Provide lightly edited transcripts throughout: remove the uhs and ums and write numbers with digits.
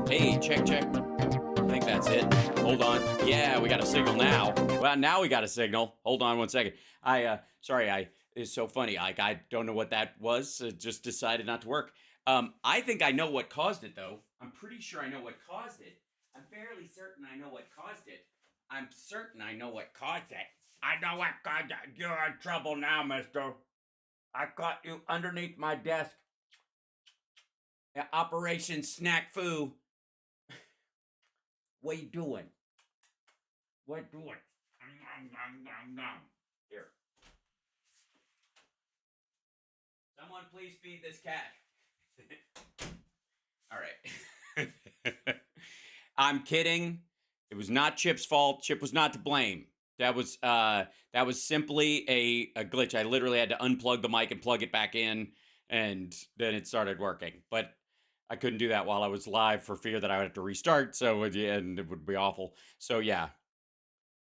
Hey, check, check. I think that's it. Hold on. Yeah, we got a signal now. Well, now we got a signal. Hold on 1 second. Sorry, it's so funny. I don't know what that was. It just decided not to work. I think I know what caused it, though. I'm pretty sure I know what caused it. I'm fairly certain I know what caused it. I'm certain I know what caused it. I know what caused it. You're in trouble now, mister. I caught you underneath my desk. Operation Snack Foo. What you doing? What doing? Here. Someone please feed this cat. All right. I'm kidding. It was not Chip's fault. Chip was not to blame. That was simply a glitch. I literally had to unplug the mic and plug it back in, and then it started working. But I couldn't do that while I was live for fear that I would have to restart. So and it would be awful. So yeah.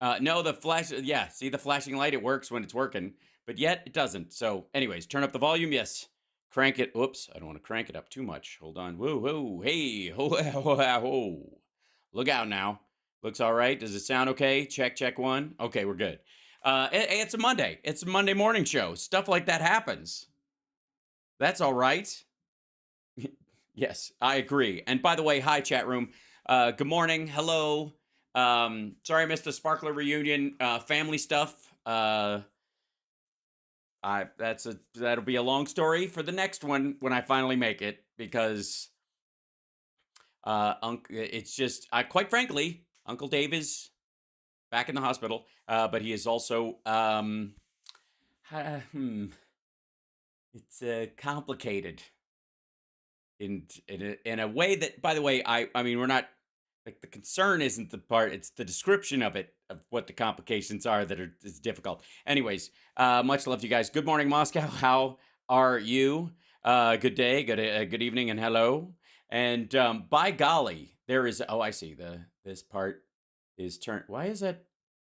No, the flash. Yeah, see the flashing light. It works when it's working, but yet it doesn't. So, anyways, turn up the volume. Yes, crank it. Oops, I don't want to crank it up too much. Hold on. Whoa, whoa, hey, ho, ho, ho. Look out now. Looks all right. Does it sound okay? Check, check one. Okay, we're good. It's a Monday. It's a Monday morning show. Stuff like that happens. That's all right. Yes, I agree. And by the way, hi chat room. Good morning. Hello. Sorry I missed the Sparkler reunion. Family stuff. That'll be a long story for the next one when I finally make it, because it's just quite frankly, Uncle Dave is back in the hospital, but he is also it's complicated in a way that, by the way, I mean, we're not, like, the concern isn't the part, it's the description of it, of what the complications are that is difficult. Anyways, much love to you guys. Good morning, Moscow. How are you? Good day, good evening, and hello. And by golly, there is, oh, I see, this part is turned, why is that?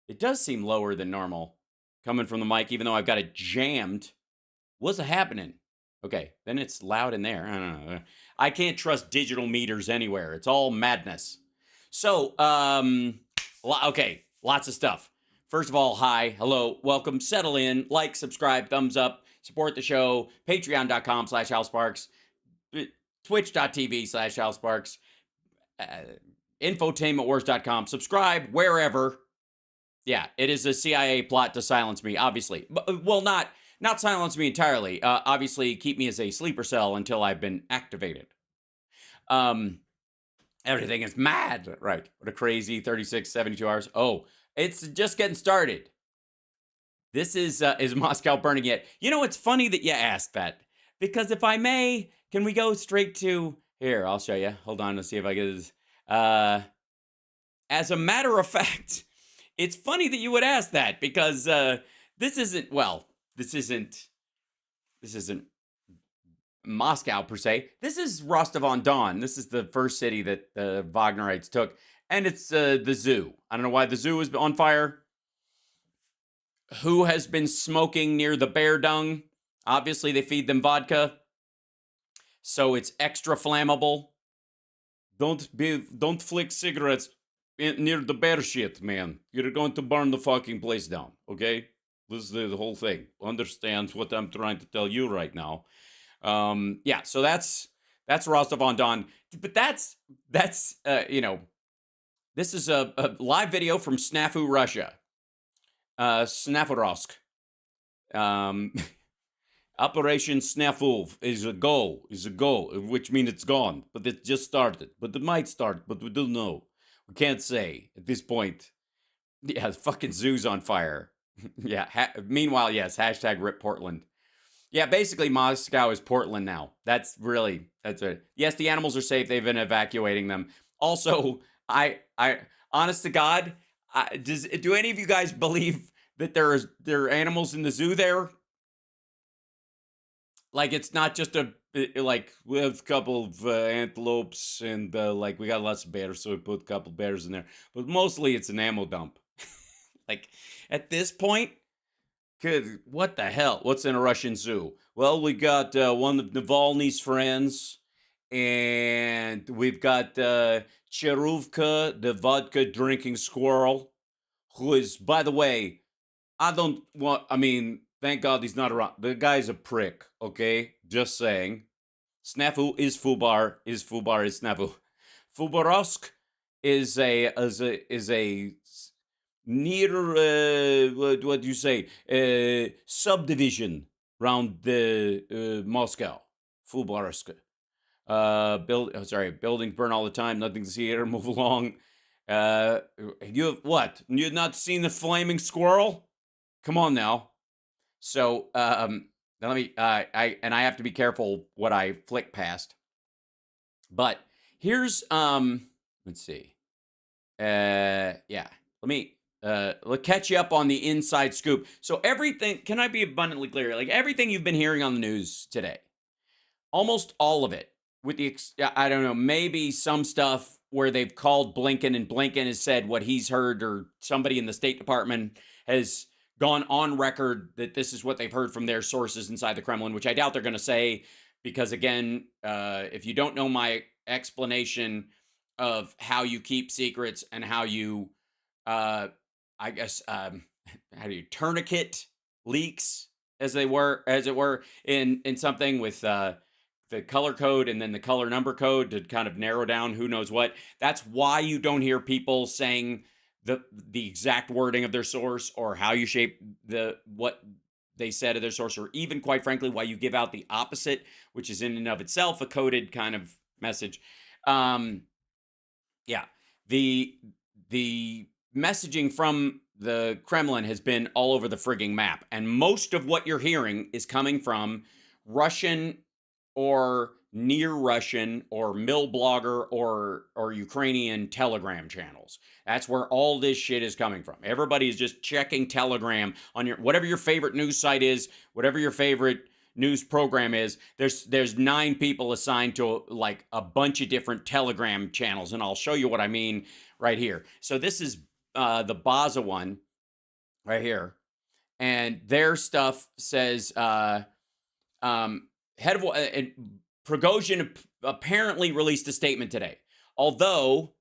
It does seem lower than normal coming from the mic, even though I've got it jammed. What's happening? Okay, then it's loud in there. I don't know. I can't trust digital meters anywhere. It's all madness. So, okay, lots of stuff. First of all, hi, hello, welcome, settle in, like, subscribe, thumbs up, support the show, patreon.com/HalSparks, twitch.tv/HalSparks, infotainmentwars.com, subscribe wherever. Yeah, it is a CIA plot to silence me, obviously. Well, not silence me entirely. Obviously, keep me as a sleeper cell until I've been activated. Everything is mad. Right. What a crazy 36, 72 hours. Oh, it's just getting started. This is Moscow burning yet? You know, it's funny that you asked that. Because if I may, can we go straight to... Here, I'll show you. Hold on, let's see if I get this. As a matter of fact, it's funny that you would ask that, because this isn't Moscow per se. This is Rostov on Don. This is the first city that the Wagnerites took, and it's the zoo. I don't know why the zoo is on fire. Who has been smoking near the bear dung? Obviously, they feed them vodka, so it's extra flammable. Don't flick cigarettes near the bear shit, man. You're going to burn the fucking place down. Okay. This is the whole thing. Understand what I'm trying to tell you right now. Yeah, so that's Rostov on Don. But that's you know, this is a live video from Snafu, Russia. Snafurovsk. Operation Snafu is a go, which means it's gone. But it just started. But it might start, but we don't know. We can't say at this point. Yeah, the fucking zoo's on fire. Yeah. Meanwhile, yes. # RIP Portland. Yeah, basically Moscow is Portland now. That's it. Yes, the animals are safe. They've been evacuating them. Also, I honest to God, do any of you guys believe that there are animals in the zoo there? Like, it's not just like, we have a couple of antelopes and like, we got lots of bears, so we put a couple bears in there. But mostly it's an ammo dump. Like, at this point, what the hell? What's in a Russian zoo? Well, we got one of Navalny's friends And we've got Cheruvka, the vodka drinking squirrel, who is, by the way, I mean, thank God he's not around. The guy's a prick, okay? Just saying. Snafu is Fubar, is Snafu. Fubarovsk is a near what do you say subdivision around the Moscow. Fubarovsk. Buildings burn all the time. Nothing to see here. Move along. You have what? You've not seen the flaming squirrel? Come on now. So, now let me. I have to be careful what I flick past. But here's Let's see. Yeah. Let me. Let's catch you up on the inside scoop. So everything. Can I be abundantly clear? Like everything you've been hearing on the news today, almost all of it, with the I don't know, maybe some stuff where they've called Blinken and Blinken has said what he's heard, or somebody in the State Department has gone on record that this is what they've heard from their sources inside the Kremlin, which I doubt they're going to say, because again, if you don't know my explanation of how you keep secrets and how you, I guess, how do you tourniquet leaks, as it were, in something with the color code and then the color number code to kind of narrow down who knows what. That's why you don't hear people saying the exact wording of their source, or how you shape what they said of their source, or even, quite frankly, why you give out the opposite, which is in and of itself a coded kind of message. Yeah, the messaging from the Kremlin has been all over the frigging map, and most of what you're hearing is coming from Russian or near Russian or Millblogger or Ukrainian Telegram channels. That's where all this shit is coming from. Everybody is just checking Telegram on your whatever your favorite news site is, whatever your favorite news program is. There's 9 people assigned to like a bunch of different Telegram channels, and I'll show you what I mean right here. So this is the Baza one right here, and their stuff says head of Prigozhin apparently released a statement today. Although,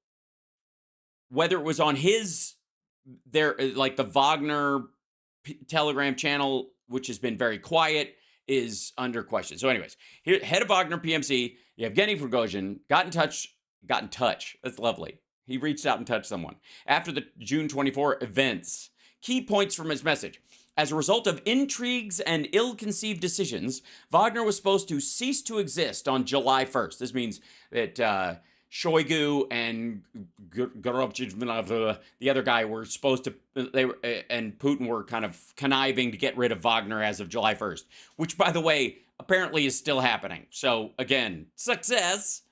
whether it was on like the Wagner Telegram channel, which has been very quiet, is under question. So anyways, here, head of Wagner PMC, Yevgeny Prigozhin, got in touch. That's lovely. He reached out and touched someone after the June 24 events. Key points from his message. As a result of intrigues and ill-conceived decisions, Wagner was supposed to cease to exist on July 1st. This means that Shoigu and Gorovchin, the other guy, were supposed to, and Putin were kind of conniving to get rid of Wagner as of July 1st, which, by the way, apparently is still happening. So, again, success.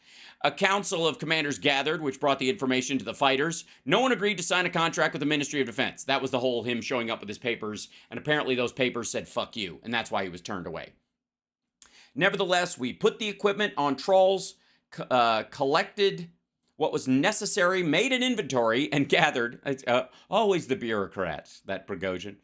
A council of commanders gathered, which brought the information to the fighters. No one agreed to sign a contract with the Ministry of Defense. That was the whole him showing up with his papers, and apparently those papers said fuck you, and that's why he was turned away. Nevertheless, we put the equipment on trawls, collected what was necessary, made an inventory, and gathered. Always the bureaucrats, that Prigozhin.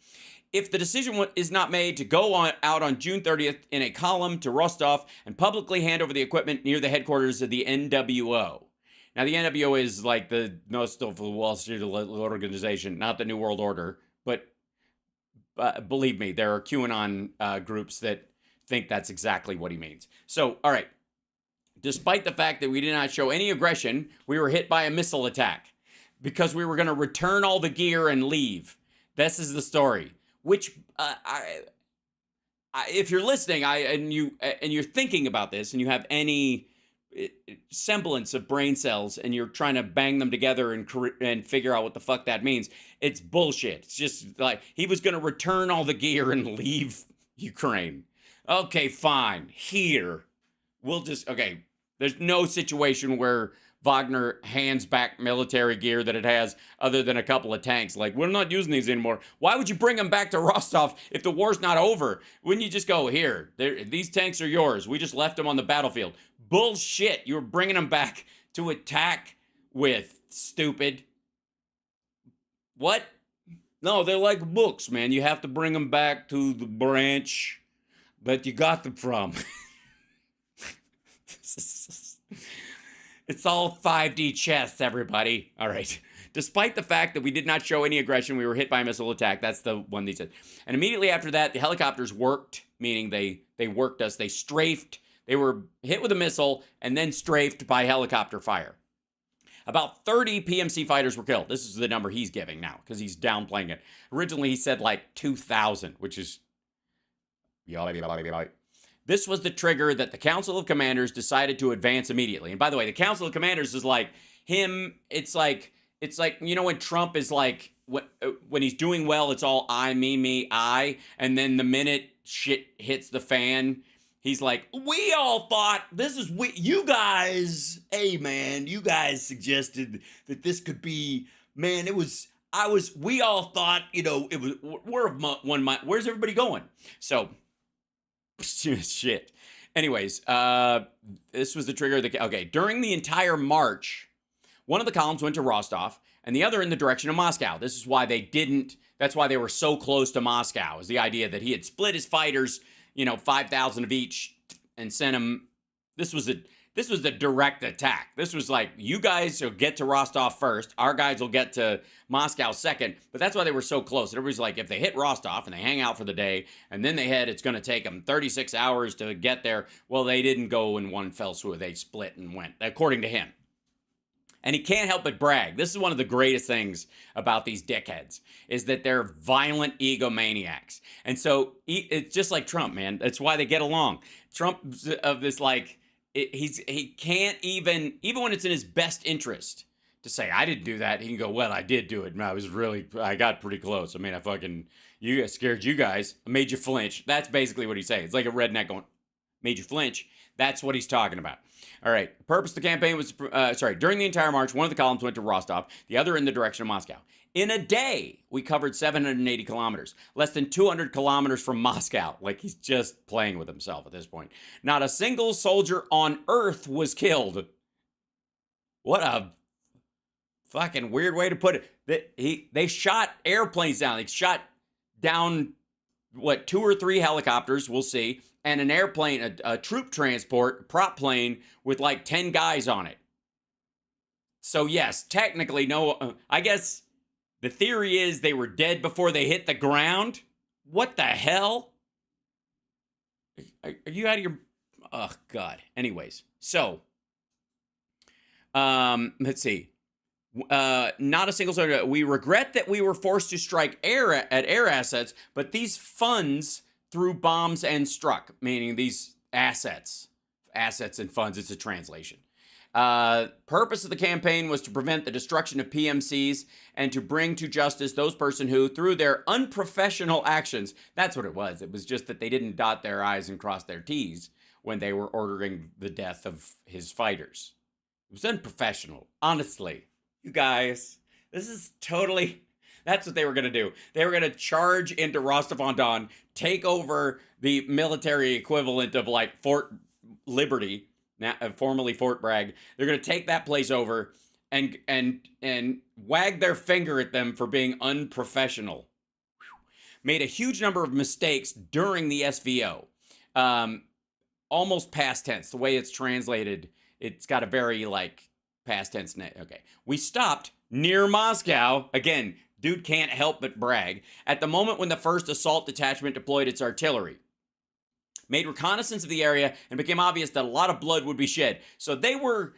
If the decision is not made to go out on June 30th in a column to Rostov and publicly hand over the equipment near the headquarters of the NWO. Now, the NWO is like the most of the Wall Street organization, not the New World Order. But believe me, there are QAnon groups that think that's exactly what he means. So, all right. Despite the fact that we did not show any aggression, we were hit by a missile attack because we were going to return all the gear and leave. This is the story. Which, if you're listening, and you're thinking about this, and you have any semblance of brain cells, and you're trying to bang them together and figure out what the fuck that means, it's bullshit. It's just like he was going to return all the gear and leave Ukraine. Okay, fine. Here, okay. There's no situation where Wagner hands back military gear that it has other than a couple of tanks. Like, we're not using these anymore. Why would you bring them back to Rostov if the war's not over? Wouldn't you just go, here, these tanks are yours. We just left them on the battlefield. Bullshit. You were bringing them back to attack with, stupid. What? No, they're like books, man. You have to bring them back to the branch that you got them from. It's all 5D chess, everybody. All right. Despite the fact that we did not show any aggression, we were hit by a missile attack. That's the one they said. And immediately after that, the helicopters worked, meaning they worked us. They strafed. They were hit with a missile and then strafed by helicopter fire. About 30 PMC fighters were killed. This is the number he's giving now because he's downplaying it. Originally, he said like 2,000, which is... This was the trigger that the Council of Commanders decided to advance immediately. And by the way, the Council of Commanders is like him. It's like, you know, when Trump is like, when he's doing well, it's all I, me, I. And then the minute shit hits the fan, he's like, we all thought this is, you guys, hey man, you guys suggested that this could be, man, we all thought, you know, it was, we're one mind. Where's everybody going? So, shit. Anyways, this was the trigger. Okay, during the entire march, one of the columns went to Rostov and the other in the direction of Moscow. This is why that's why they were so close to Moscow, is the idea that he had split his fighters, you know, 5,000 of each and sent them. This was the direct attack. This was like, you guys will get to Rostov first. Our guys will get to Moscow second. But that's why they were so close. And everybody's like, if they hit Rostov and they hang out for the day and then they head, it's going to take them 36 hours to get there. Well, they didn't go in one fell swoop. They split and went, according to him. And he can't help but brag. This is one of the greatest things about these dickheads, is that they're violent egomaniacs. And so it's just like Trump, man. That's why they get along. Trump of this, like, he can't even when it's in his best interest to say, I didn't do that. He can go, well, I did do it. I got pretty close. I mean, I scared you guys. I made you flinch. That's basically what he's saying. It's like a redneck going, made you flinch. That's what he's talking about. All right. The purpose of the campaign was, during the entire march, one of the columns went to Rostov, the other in the direction of Moscow. In a day, we covered 780 kilometers, less than 200 kilometers from Moscow. Like, he's just playing with himself at this point. Not a single soldier on Earth was killed. What a fucking weird way to put it. They shot airplanes down. They shot down, 2 or 3 helicopters, we'll see, and an airplane, a troop transport, prop plane with like 10 guys on it. So yes, technically, no, I guess the theory is they were dead before they hit the ground. What the hell? Are you out of your... Oh, God. Anyways, so, let's see. Not a single soldier. We regret that we were forced to strike at air assets, but these funds threw bombs and struck, meaning these assets and funds. It's a translation. Purpose of the campaign was to prevent the destruction of PMCs and to bring to justice those person who, through their unprofessional actions, that's what it was. It was just that they didn't dot their I's and cross their T's when they were ordering the death of his fighters. It was unprofessional. Honestly, you guys, this is totally... That's what they were going to do. They were going to charge into Rostov-on-Don, take over the military equivalent of like Fort Liberty, now formerly Fort Bragg. They're going to take that place over and wag their finger at them for being unprofessional. Made a huge number of mistakes during the SVO. Almost past tense. The way it's translated, it's got a very like past tense. Okay. We stopped near Moscow. Again, dude can't help but brag. At the moment when the first assault detachment deployed its artillery, made reconnaissance of the area, and became obvious that a lot of blood would be shed. So they were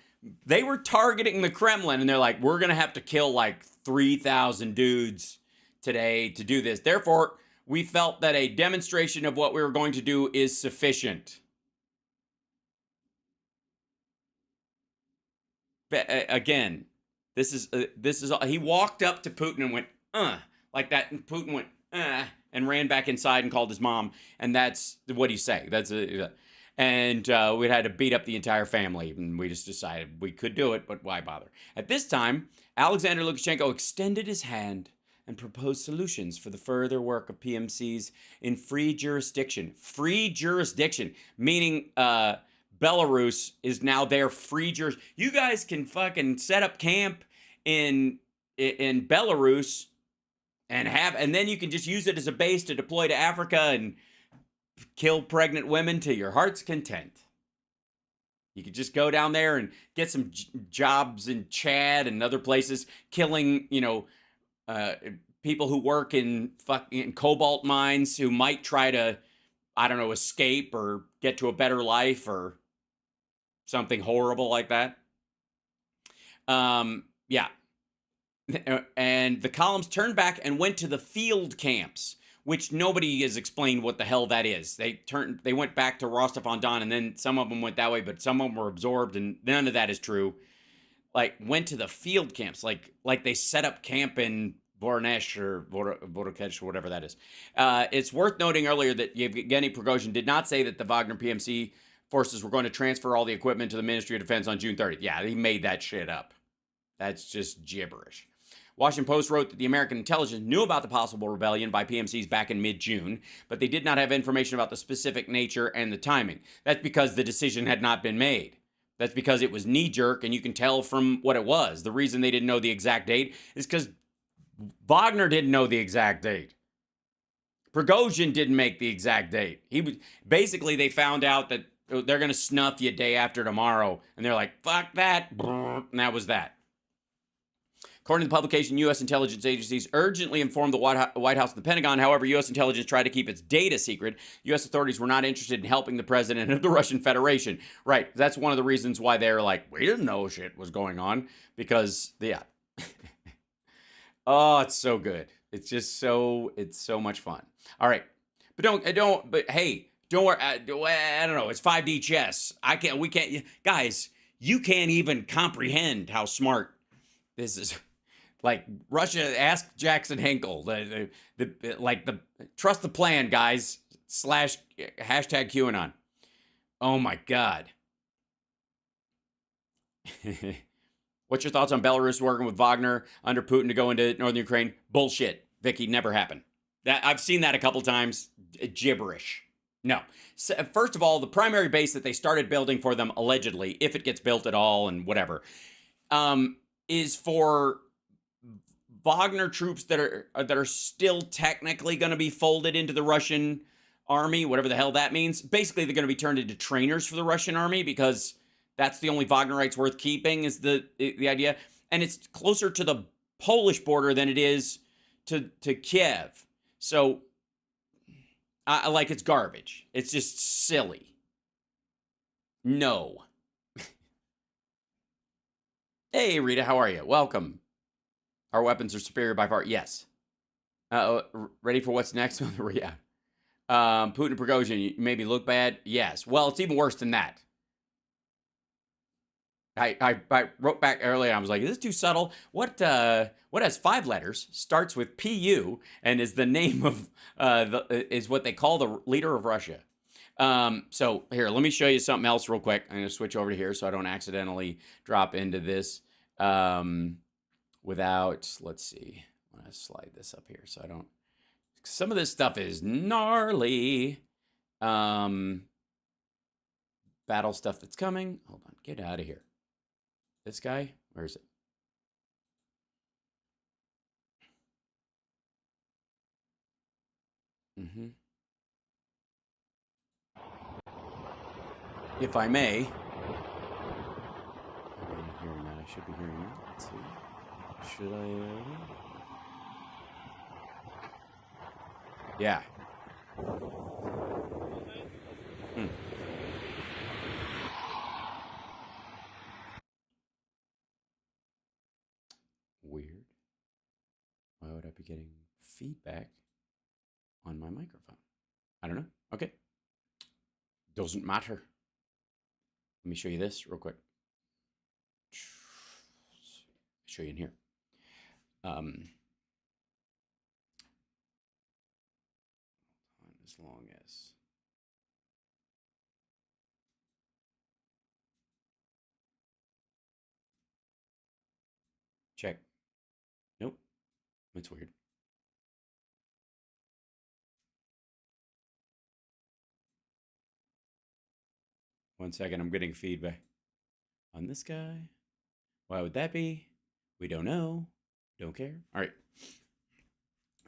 targeting the Kremlin, and they're like, we're going to have to kill like 3,000 dudes today to do this. Therefore, we felt that a demonstration of what we were going to do is sufficient. But, again, this is he walked up to Putin and went, like that, and Putin went, and ran back inside and called his mom, and that's what he's saying. And we had to beat up the entire family, and we just decided we could do it, but why bother? At this time, Alexander Lukashenko extended his hand and proposed solutions for the further work of PMCs in free jurisdiction. Free jurisdiction, meaning Belarus is now their free jurisdiction. You guys can fucking set up camp in Belarus and then you can just use it as a base to deploy to Africa and kill pregnant women to your heart's content. You could just go down there and get some jobs in Chad and other places, killing, people who work in fucking cobalt mines who might try to, I don't know, escape or get to a better life or something horrible like that. Yeah. And the columns turned back and went to the field camps, which nobody has explained what the hell that is. They went back to Rostov on Don, and then some of them went that way, but some of them were absorbed, and none of that is true. Like, went to the field camps, like they set up camp in Voronezh or Voronezh or whatever that is. It's worth noting earlier that Yevgeny Prigozhin did not say that the Wagner PMC forces were going to transfer all the equipment to the Ministry of Defense on June 30th. Yeah, he made that shit up. That's just gibberish. Washington Post wrote that the American intelligence knew about the possible rebellion by PMCs back in mid-June, but they did not have information about the specific nature and the timing. That's because the decision had not been made. That's because it was knee-jerk, and you can tell from what it was. The reason they didn't know the exact date is because Wagner didn't know the exact date. Prigozhin didn't make the exact date. Basically, they found out that they're going to snuff you day after tomorrow, and they're like, fuck that, and that was that. According to the publication, U.S. intelligence agencies urgently informed the White House and the Pentagon. However, U.S. intelligence tried to keep its data secret. U.S. authorities were not interested in helping the president of the Russian Federation. Right. That's one of the reasons why they're like, we didn't know shit was going on. Because, yeah. Oh, it's so good. It's just it's so much fun. All right. But hey, don't worry. I don't know. It's 5D chess. Guys, you can't even comprehend how smart this is. Like, Russia, ask Jackson Hinkle. The trust the plan, guys. / hashtag QAnon. Oh my God. What's your thoughts on Belarus working with Wagner under Putin to go into northern Ukraine? Bullshit, Vicky. Never happened. I've seen that a couple times. Gibberish. No. So, first of all, the primary base that they started building for them, allegedly, if it gets built at all and whatever, is for Wagner troops that are still technically going to be folded into the Russian army, whatever the hell that means. Basically, they're going to be turned into trainers for the Russian army because that's the only Wagnerites worth keeping is the idea. And it's closer to the Polish border than it is to Kiev. So, it's garbage. It's just silly. No. Hey, Rita, how are you? Welcome. Our weapons are superior by far. Yes. Ready for what's next? Yeah. Putin and Prigozhin maybe look bad. Yes. Well, it's even worse than that. I wrote back earlier. I was like, is this too subtle? What has 5 letters, starts with PU, and is the name of is what they call the leader of Russia. So here, let me show you something else real quick. I'm going to switch over to here so I don't accidentally drop into this. Without, let's see, I'm going to slide this up here so I don't, some of this stuff is gnarly. Battle stuff that's coming. Hold on, get out of here. This guy, where is it? If I may. I'm not hearing that. I should be hearing that. Let's see. Should I? Yeah. Weird. Why would I be getting feedback on my microphone? I don't know. Okay. Doesn't matter. Let me show you this real quick. Show you in here. As long as check. Nope. That's weird. One second, I'm getting feedback on this guy. Why would that be? We don't know. Don't care. All right.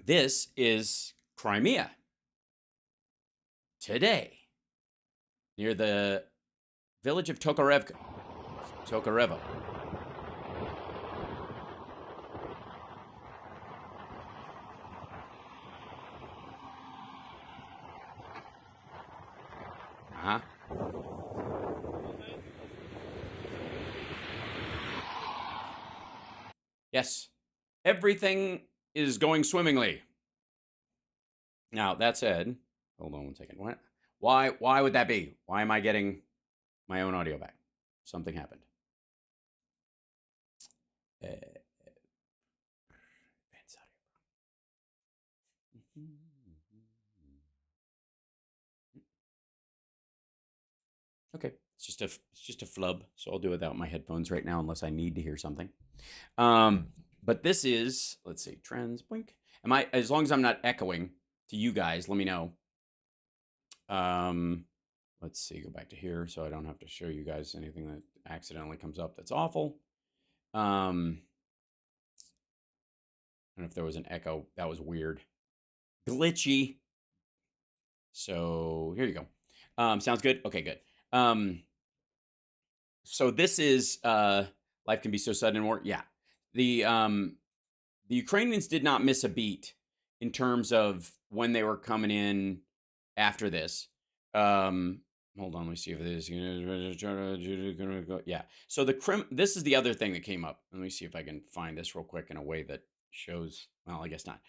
This is Crimea. Today, near the village of Tokarevka. Tokarevo. Uh-huh. Yes. Everything is going swimmingly. Now, that said, hold on one second. What? Why would that be? Why am I getting my own audio back? Something happened. Okay, it's just a flub, so I'll do it without my headphones right now unless I need to hear something. But this is, let's see, trends, blink. As long as I'm not echoing to you guys, let me know. Let's see, go back to here so I don't have to show you guys anything that accidentally comes up that's awful. I don't know if there was an echo. That was weird. Glitchy. So here you go. Sounds good? Okay, good. So this is life can be so sudden in war. Yeah. The Ukrainians did not miss a beat in terms of when they were coming in after this. Hold on, let me see if this is yeah. So this is the other thing that came up. Let me see if I can find this real quick in a way that shows, well, I guess not.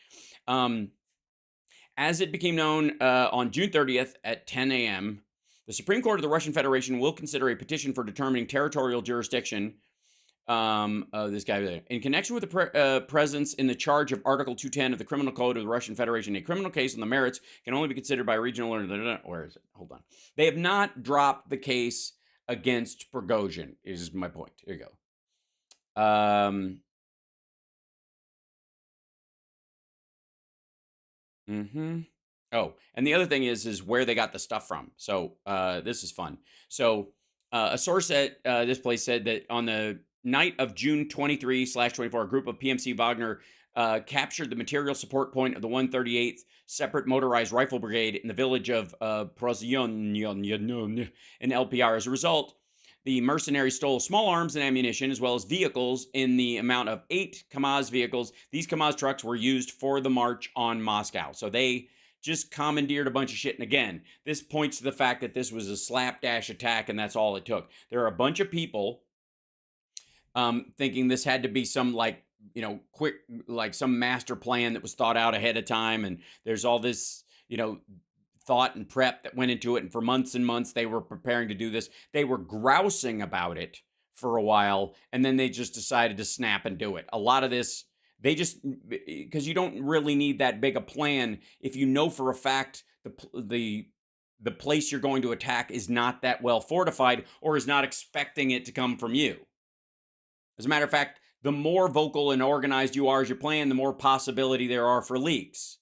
As it became known on June 30th at 10 a.m., the Supreme Court of the Russian Federation will consider a petition for determining territorial jurisdiction. This guy in connection with the presence in the charge of Article 210 of the Criminal Code of the Russian Federation, a criminal case on the merits can only be considered by regional or where is it? Hold on. They have not dropped the case against Prigozhin. Is my point. Here you go. Oh, and the other thing is where they got the stuff from. So this is fun. So a source at this place said that on the night of June 23/24, a group of PMC Wagner captured the material support point of the 138th Separate Motorized Rifle Brigade in the village of Prozyon in LPR. As a result, the mercenaries stole small arms and ammunition, as well as vehicles in the amount of 8 Kamaz vehicles. These Kamaz trucks were used for the march on Moscow. So they just commandeered a bunch of shit. And again, this points to the fact that this was a slapdash attack, and that's all it took. There are a bunch of people thinking this had to be some, like, quick, like some master plan that was thought out ahead of time. And there's all this, thought and prep that went into it. And for months and months, they were preparing to do this. They were grousing about it for a while, and then they just decided to snap and do it. A lot of this, because you don't really need that big a plan if you know for a fact the place you're going to attack is not that well fortified or is not expecting it to come from you. As a matter of fact, the more vocal and organized you are as you plan, the more possibility there are for leaks.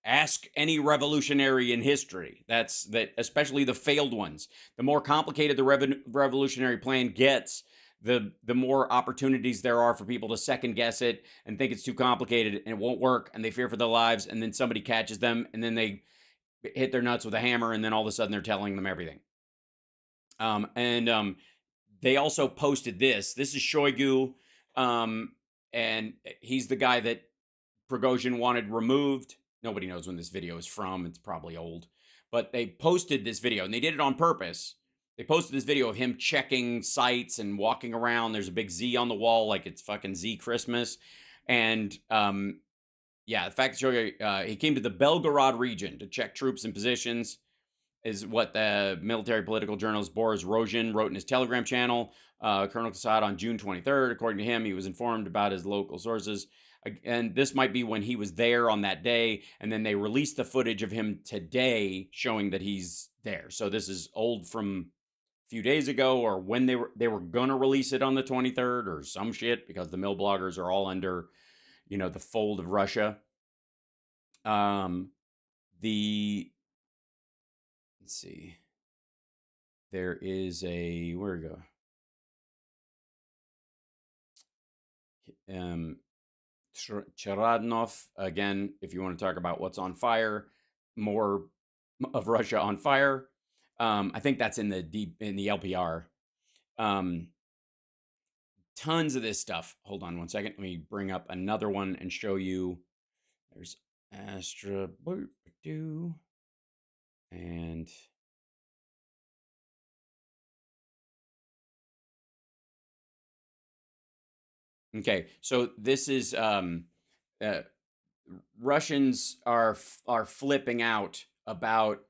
Ask any revolutionary in history. Especially the failed ones. The more complicated the revolutionary plan gets, the more opportunities there are for people to second guess it and think it's too complicated and it won't work, and they fear for their lives, and then somebody catches them, and then they hit their nuts with a hammer, and then all of a sudden they're telling them everything. They also posted this. This is Shoigu, and he's the guy that Prigozhin wanted removed. Nobody knows when this video is from. It's probably old. But they posted this video, and they did it on purpose. They posted this video of him checking sites and walking around. There's a big Z on the wall, like it's fucking Z Christmas. And the fact that he came to the Belgorod region to check troops and positions is what the military political journalist Boris Rozhin wrote in his Telegram channel. Colonel Kassad on June 23rd. According to him, he was informed about his local sources. And this might be when he was there on that day. And then they released the footage of him today showing that he's there. So this is old from a few days ago, or when they were going to release it on the 23rd or some shit, because the mill bloggers are all under, the fold of Russia. Let's see. There is where we go? Charadnov, again, if you want to talk about what's on fire, more of Russia on fire. I think that's in the LPR. Tons of this stuff. Hold on one second. Let me bring up another one and show you. There's Astra and okay. So this is Russians are flipping out about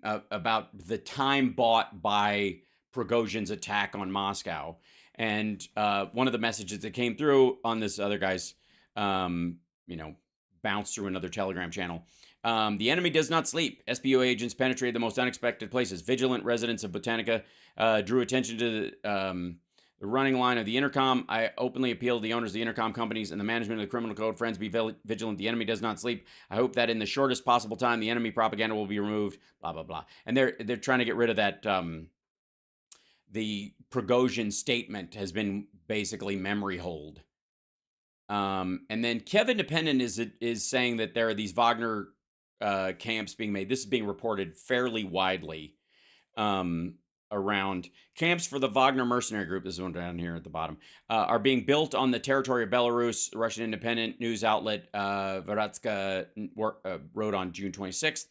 the time bought by Prigozhin's attack on Moscow. And one of the messages that came through on this other guy's, bounced through another Telegram channel. The enemy does not sleep. SBU agents penetrated the most unexpected places. Vigilant residents of Botanica drew attention to the running line of the intercom. I openly appeal to the owners of the intercom companies and the management of the criminal code. Friends, be vigilant. The enemy does not sleep. I hope that in the shortest possible time, the enemy propaganda will be removed. Blah blah blah. And they're trying to get rid of that. The Prigozhin statement has been basically memory hold. And then Kiev Independent is saying that there are these Wagner camps being made. This is being reported fairly widely. Around camps for the Wagner mercenary group, this is one down here at the bottom, are being built on the territory of Belarus. The Russian independent news outlet Veratska wrote on June 26th.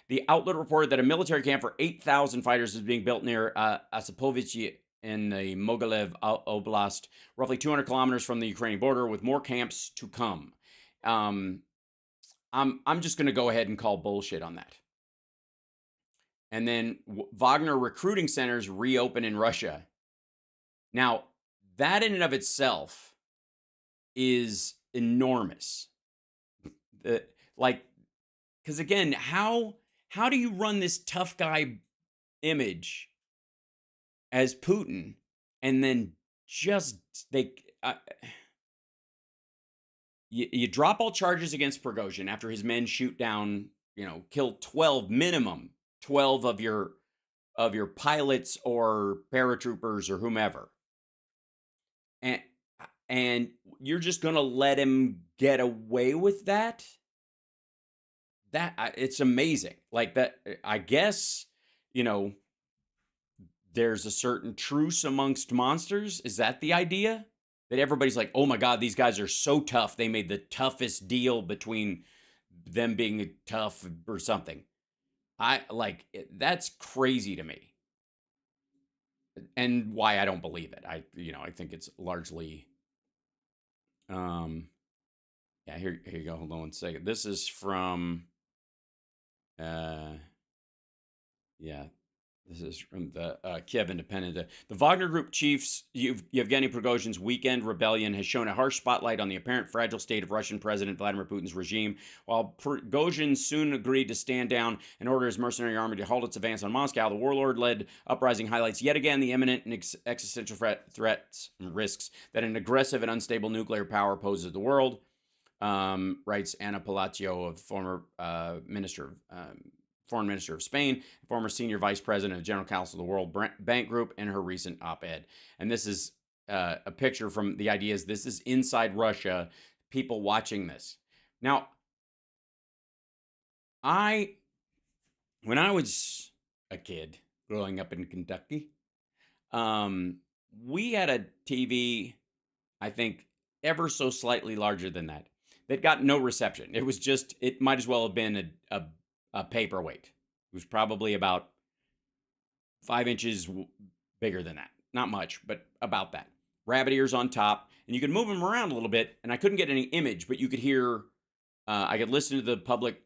The outlet reported that a military camp for 8,000 fighters is being built near Asipovich in the Mogilev Oblast, roughly 200 kilometers from the Ukrainian border, with more camps to come. I'm just going to go ahead and call bullshit on that. And then Wagner recruiting centers reopen in Russia. Now, that in and of itself is enormous. Because again, how do you run this tough guy image as Putin and then just you drop all charges against Prigozhin after his men shoot down, kill 12 minimum. 12 of your pilots or paratroopers or whomever, and you're just gonna let him get away with that? That it's amazing. Like that, I guess there's a certain truce amongst monsters. Is that the idea? That everybody's like, oh my God, these guys are so tough. They made the toughest deal between them being tough or something. That's crazy to me, and why I don't believe it. I think it's largely, yeah. Here you go. Hold on one second. This is from, yeah. This is from the Kiev Independent. The Wagner Group chiefs, Yevgeny Prigozhin's weekend rebellion has shown a harsh spotlight on the apparent fragile state of Russian President Vladimir Putin's regime. While Prigozhin soon agreed to stand down and order his mercenary army to halt its advance on Moscow, the warlord-led uprising highlights yet again the imminent and existential threats and risks that an aggressive and unstable nuclear power poses to the world, writes Ana Palacio, of former Foreign Minister of Spain, former senior vice president of General Counsel of the World Bank Group, in her recent op-ed. And this is a picture from the ideas. This is inside Russia, people watching this. Now, when I was a kid growing up in Kentucky, we had a TV, I think, ever so slightly larger than that got no reception. It was just, it might as well have been a paperweight. It was probably about 5 inches bigger than that. Not much, but about that. Rabbit ears on top, and you could move them around a little bit, and I couldn't get any image, but you could hear, I could listen to the public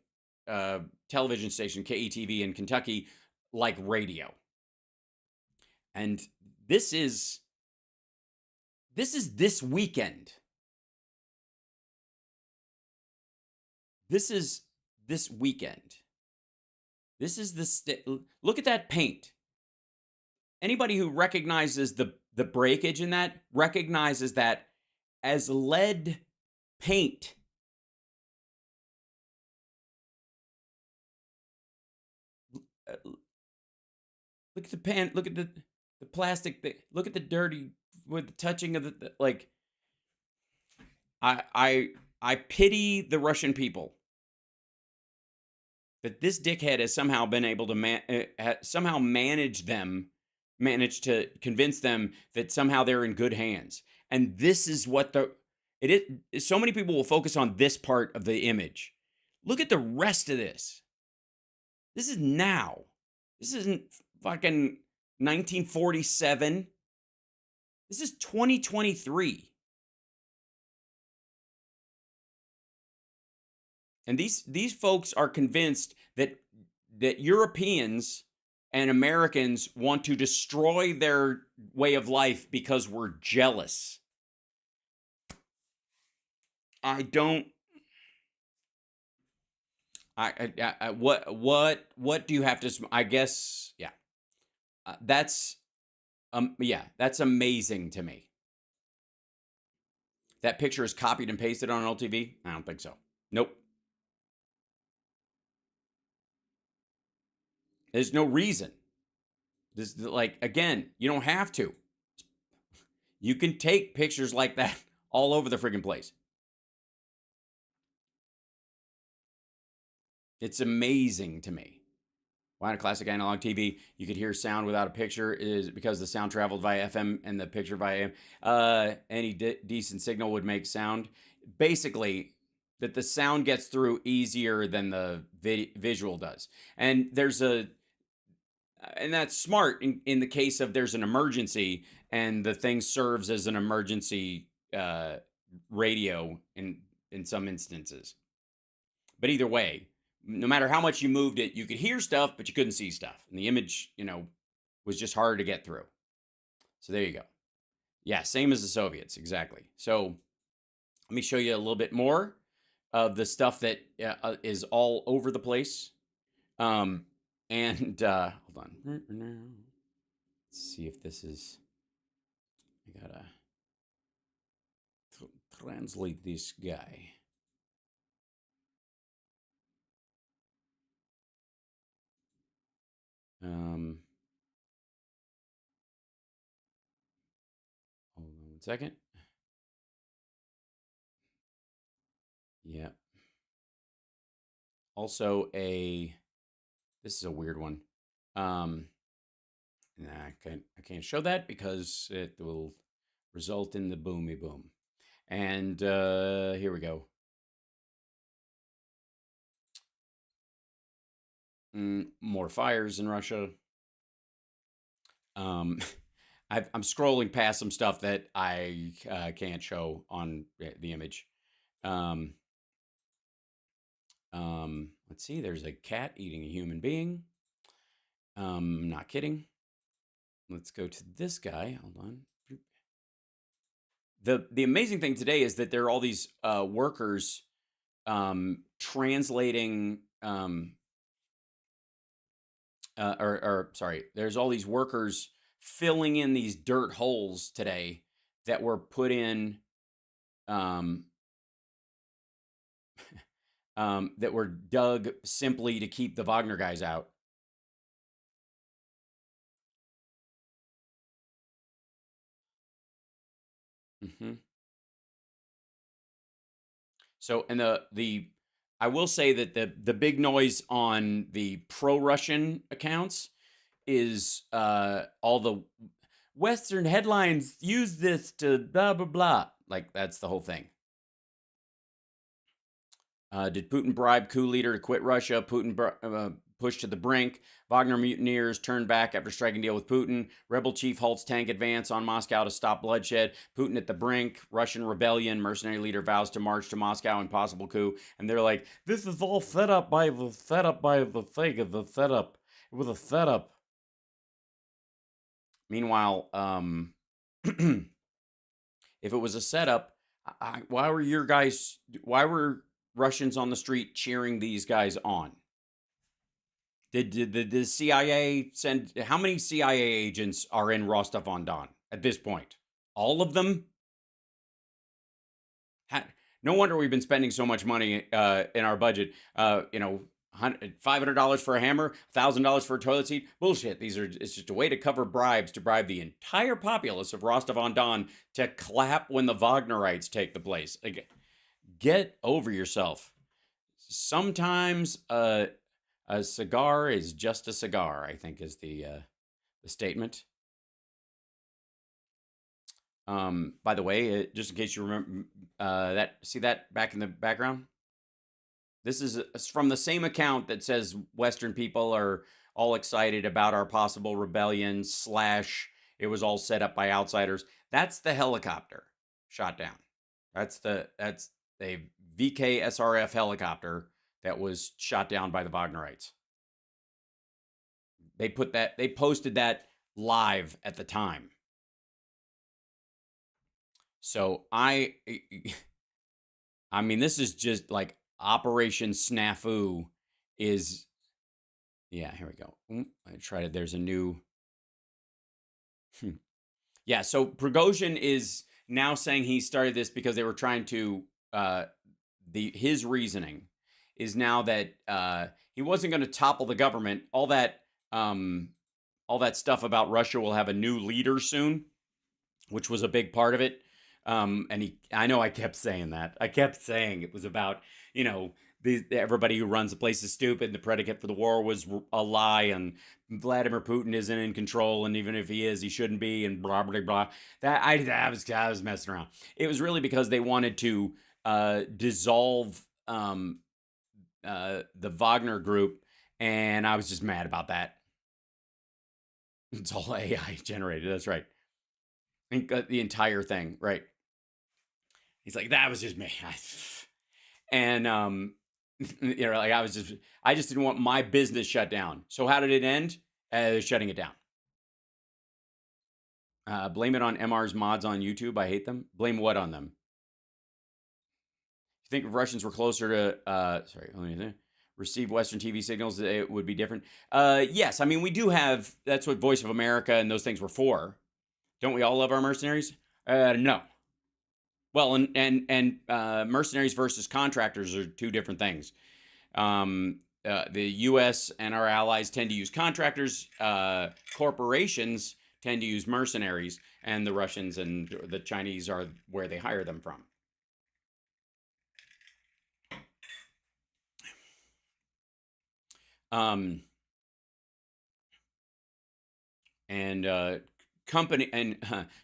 television station, KETV in Kentucky, like radio. And this is this weekend. This is this weekend. This is look at that paint. Anybody who recognizes the breakage in that recognizes that as lead paint. Look at the pan. Look at the plastic. Look at the dirty with the touching of the like. I pity the Russian people. that this dickhead has somehow been able to somehow manage to convince them that somehow they're in good hands. And this is what it is. So many people will focus on this part of the image. Look at the rest of this. This is now. This isn't fucking 1947. This is 2023. And these folks are convinced that Europeans and Americans want to destroy their way of life because we're jealous. I don't. What do you have to? I guess, yeah. That's amazing to me. That picture is copied and pasted on LTV? I don't think so. Nope. There's no reason. This, like, again, you don't have to. You can take pictures like that all over the friggin' place. It's amazing to me. Why on classic analog TV you could hear sound without a picture is because the sound traveled via FM and the picture via AM. Any decent signal would make sound. Basically, that the sound gets through easier than the visual does. And and that's smart in the case of there's an emergency and the thing serves as an emergency radio in some instances. But either way, no matter how much you moved it, you could hear stuff, but you couldn't see stuff. And the image, was just harder to get through. So there you go. Yeah, same as the Soviets, exactly. So let me show you a little bit more of the stuff that is all over the place. Hold on. Let's see if this is. I gotta translate this guy. Hold on 1 second. Yeah. Also this is a weird one. I can't show that because it will result in the boomy boom. And here we go. More fires in Russia. I'm scrolling past some stuff that I can't show on the image. Let's see. There's a cat eating a human being. Not kidding. Let's go to this guy. Hold on. The amazing thing today is that there are all these workers translating there's all these workers filling in these dirt holes today that were put in that were dug simply to keep the Wagner guys out. So, and I will say that the big noise on the pro-Russian accounts is all the Western headlines use this to blah, blah, blah. Like, that's the whole thing. Did Putin bribe coup leader to quit Russia? Putin pushed to the brink. Wagner mutineers turned back after striking deal with Putin. Rebel chief halts tank advance on Moscow to stop bloodshed. Putin at the brink. Russian rebellion. Mercenary leader vows to march to Moscow. Impossible coup. And they're like, this is all set up by the thing of the setup. It was a setup. Meanwhile, if it was a setup, why were Russians on the street cheering these guys on? Did the CIA send? How many CIA agents are in Rostov on Don at this point? All of them? No wonder we've been spending so much money in our budget. $500 for a hammer, $1,000 for a toilet seat. Bullshit. It's just a way to cover bribes to bribe the entire populace of Rostov on Don to clap when the Wagnerites take the place. Get over yourself. Sometimes A cigar is just a cigar, I think is the statement. By the way, just in case you remember see that back in the background? This is from the same account that says Western people are all excited about our possible rebellion slash it was all set up by outsiders. That's the helicopter shot down. That's a VK-SRF helicopter that was shot down by the Wagnerites. They posted that live at the time. So I mean, this is just like Operation Snafu is, yeah, here we go. I tried it. There's a new, yeah. So Prigozhin is now saying he started this because they were trying to, his reasoning is now that he wasn't going to topple the government. All that stuff about Russia will have a new leader soon, which was a big part of it. And I know I kept saying that. I kept saying it was about, everybody who runs the place is stupid. And the predicate for the war was a lie, and Vladimir Putin isn't in control, and even if he is, he shouldn't be, and blah blah blah. I was messing around. It was really because they wanted to dissolve the Wagner group, and I was just mad about that. It's all AI generated. That's right. I think the entire thing, right? He's like, that was just me. And like I just didn't want my business shut down. So how did it end? Shutting it down. Blame it on MR's mods on YouTube. I hate them. Blame what on them? You think if Russians were closer to receive Western TV signals, it would be different? Yes. I mean, we do have, that's what Voice of America and those things were for. Don't we all love our mercenaries? No. Well, and mercenaries versus contractors are two different things. The U.S. and our allies tend to use contractors. Corporations tend to use mercenaries, and the Russians and the Chinese are where they hire them from.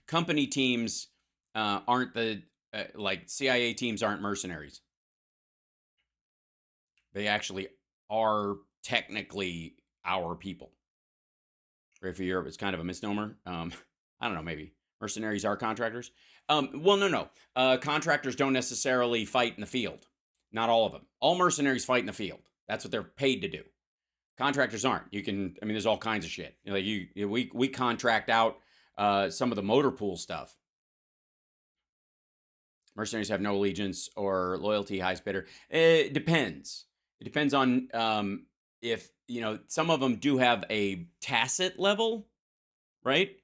Company teams aren't the like CIA teams aren't mercenaries. They actually are technically our people. Right, for Europe, it's kind of a misnomer. I don't know, maybe mercenaries are contractors. Well, no. Contractors don't necessarily fight in the field. Not all of them. All mercenaries fight in the field. That's what they're paid to do. Contractors aren't. There's all kinds of shit. We contract out some of the motor pool stuff. Mercenaries have no allegiance or loyalty, highest bidder. It depends. It depends on if, some of them do have a tacit level, right?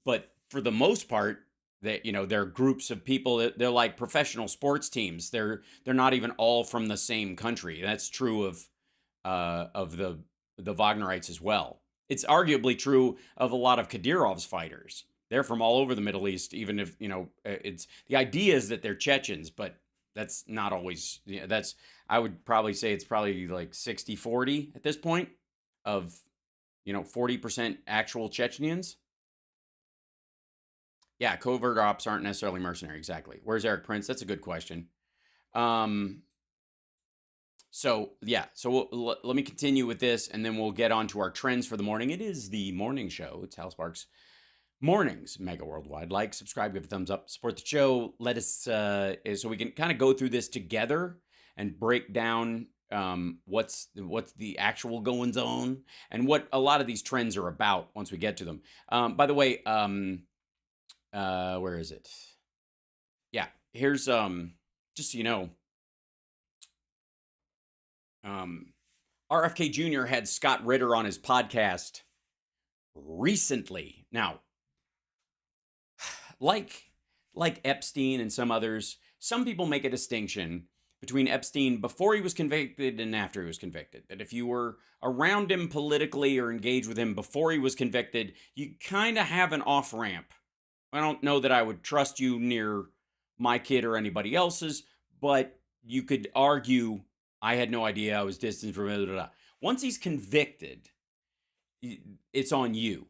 But for the most part, they're groups of people. They're like professional sports teams. They're not even all from the same country. That's true of the Wagnerites as well. It's arguably true of a lot of Kadyrov's fighters. They're from all over the Middle East, even if, it's the idea is that they're Chechens, but that's not always, I would probably say it's probably like 60-40 at this point of, 40% actual Chechens. Yeah, covert ops aren't necessarily mercenary. Exactly. Where's Eric Prince? That's a good question. So let me continue with this, and then we'll get on to our trends for the morning. It is the morning show. It's Hal Sparks Mornings, Mega Worldwide. Like, subscribe, give a thumbs up, support the show. Let us, so we can kind of go through this together and break down what's the actual goings on and what a lot of these trends are about once we get to them. By the way, where is it? Yeah, here's just so you know, RFK Jr. had Scott Ritter on his podcast recently. Now, like Epstein and some others, some people make a distinction between Epstein before he was convicted and after he was convicted. That if you were around him politically or engaged with him before he was convicted, you kind of have an off-ramp. I don't know that I would trust you near my kid or anybody else's, but you could argue I had no idea. I was distant from it. Once he's convicted, it's on you.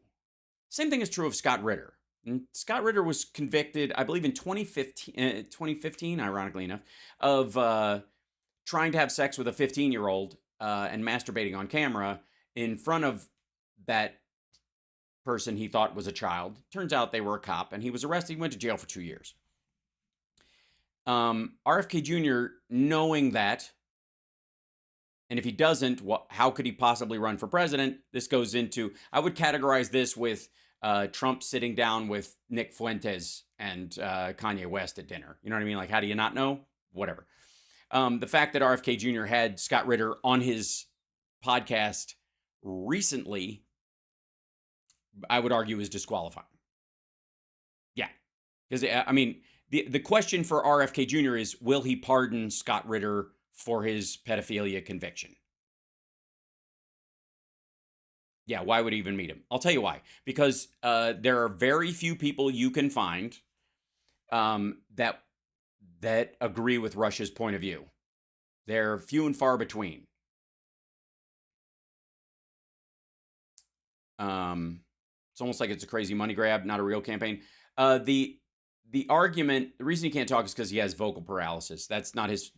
Same thing is true of Scott Ritter. And Scott Ritter was convicted, I believe, in 2015, ironically enough, of trying to have sex with a 15-year-old and masturbating on camera in front of that person he thought was a child. Turns out they were a cop, and he was arrested. He went to jail for 2 years. RFK Jr., knowing that, and if he doesn't, how could he possibly run for president? This goes into, I would categorize this with Trump sitting down with Nick Fuentes and Kanye West at dinner. You know what I mean? Like, how do you not know? Whatever. The fact that RFK Jr. had Scott Ritter on his podcast recently, I would argue is disqualifying. Yeah. Because, I mean, the question for RFK Jr. is, will he pardon Scott Ritter for his pedophilia conviction? Yeah, why would he even meet him? I'll tell you why. Because there are very few people you can find that agree with Russia's point of view. They're few and far between. It's almost like it's a crazy money grab, not a real campaign. The argument, the reason he can't talk is because he has vocal paralysis. That's not his,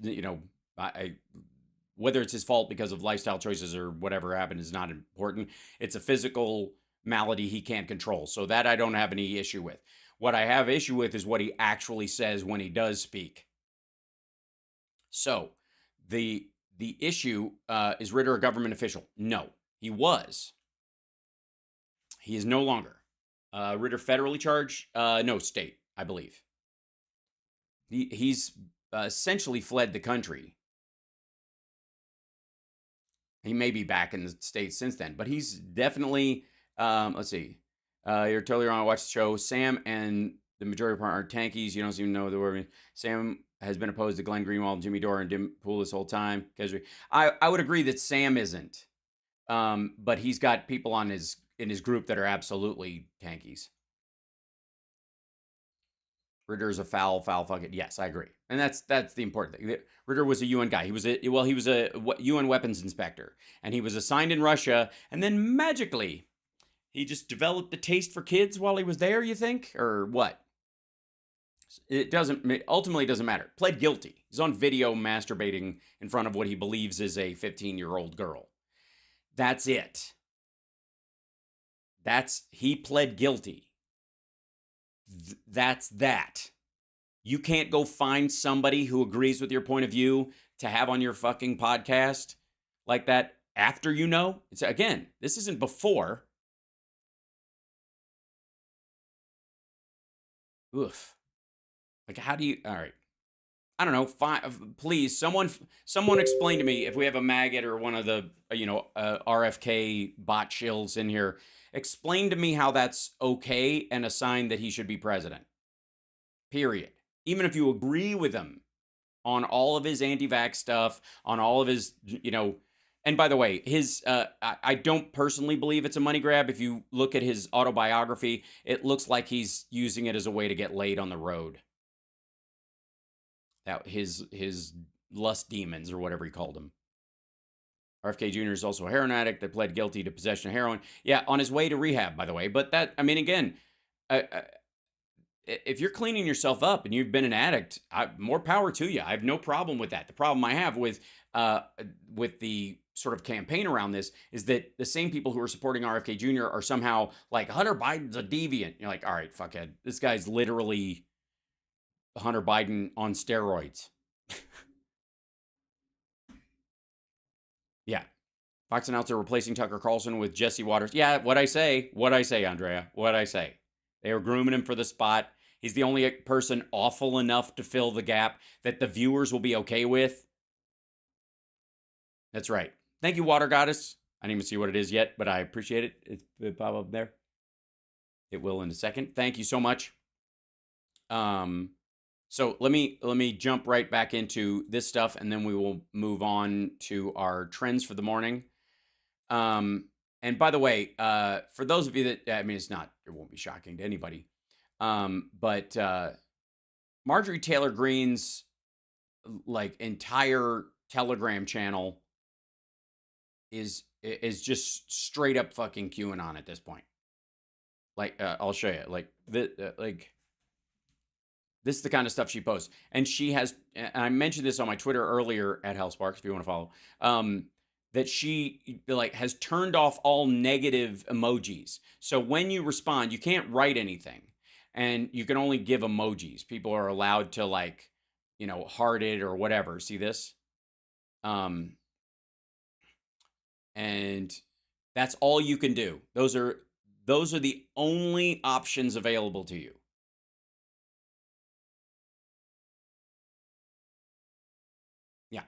whether it's his fault because of lifestyle choices or whatever happened is not important. It's a physical malady he can't control. So that I don't have any issue with. What I have issue with is what he actually says when he does speak. So the issue, is Ritter a government official? No, he was. He is no longer. Ritter federally charged? No, state, I believe. He's essentially fled the country. He may be back in the States since then, but he's definitely, let's see. You're totally wrong. I watched the show. Sam and the majority part are tankies. You don't even know the word. Sam has been opposed to Glenn Greenwald and Jimmy Dore and Dim Pool this whole time. I would agree that Sam isn't. But he's got people in his group that are absolutely tankies. Ritter is a foul fuck it. Yes, I agree. And that's the important thing. Ritter was a UN guy. He was a UN weapons inspector. And he was assigned in Russia. And then magically, he just developed the taste for kids while he was there, you think? Or what? It ultimately doesn't matter. Pled guilty. He's on video masturbating in front of what he believes is a 15-year-old girl. That's it. He pled guilty. That's that. You can't go find somebody who agrees with your point of view to have on your fucking podcast like that after you know. It's, again, this isn't before. Oof. Like, how do you, all right. I don't know. Please, someone explain to me, if we have a maggot or one of the, RFK bot shills in here, explain to me how that's okay and a sign that he should be president. Period. Even if you agree with him on all of his anti-vax stuff, on all of his, and by the way, I don't personally believe it's a money grab. If you look at his autobiography, it looks like he's using it as a way to get laid on the road. That his lust demons or whatever he called them. RFK Jr. is also a heroin addict that pled guilty to possession of heroin. Yeah, on his way to rehab, by the way. But that, I mean, again, if you're cleaning yourself up and you've been an addict, more power to you. I have no problem with that. The problem I have with the sort of campaign around this is that the same people who are supporting RFK Jr. are somehow like, Hunter Biden's a deviant. You're like, all right, fuckhead. This guy's literally Hunter Biden on steroids. Yeah. Fox announced they're replacing Tucker Carlson with Jesse Waters. Yeah, what'd I say, Andrea? What'd I say? They were grooming him for the spot. He's the only person awful enough to fill the gap that the viewers will be okay with. That's right. Thank you, Water Goddess. I didn't even see what it is yet, but I appreciate it. It pop up there. It will in a second. Thank you so much. So let me jump right back into this stuff, and then we will move on to our trends for the morning. And by the way, for those of you that, it won't be shocking to anybody. But Marjorie Taylor Greene's like entire Telegram channel is just straight up fucking QAnon at this point. Like, I'll show you. Like, this is the kind of stuff she posts. And she has, and I mentioned this on my Twitter earlier at Hellsparks, if you want to follow, that she like has turned off all negative emojis. So when you respond, you can't write anything and you can only give emojis. People are allowed to like, you know, heart it or whatever. See this? And that's all you can do. Those are the only options available to you. Yeah.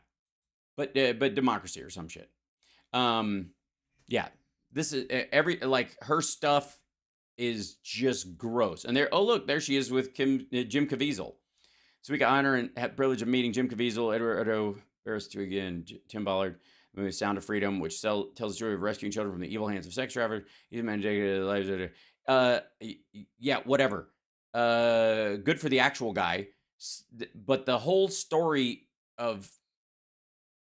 But democracy or some shit. Yeah. This is like her stuff is just gross. And there, oh look, there she is with Jim Caviezel. So we got honor and had privilege of meeting Jim Caviezel, Eduardo Barris to again, Tim Ballard, movie Sound of Freedom, which tells the story of rescuing children from the evil hands of sex traffickers. He's managed lives. Yeah, whatever. Good for the actual guy, but the whole story of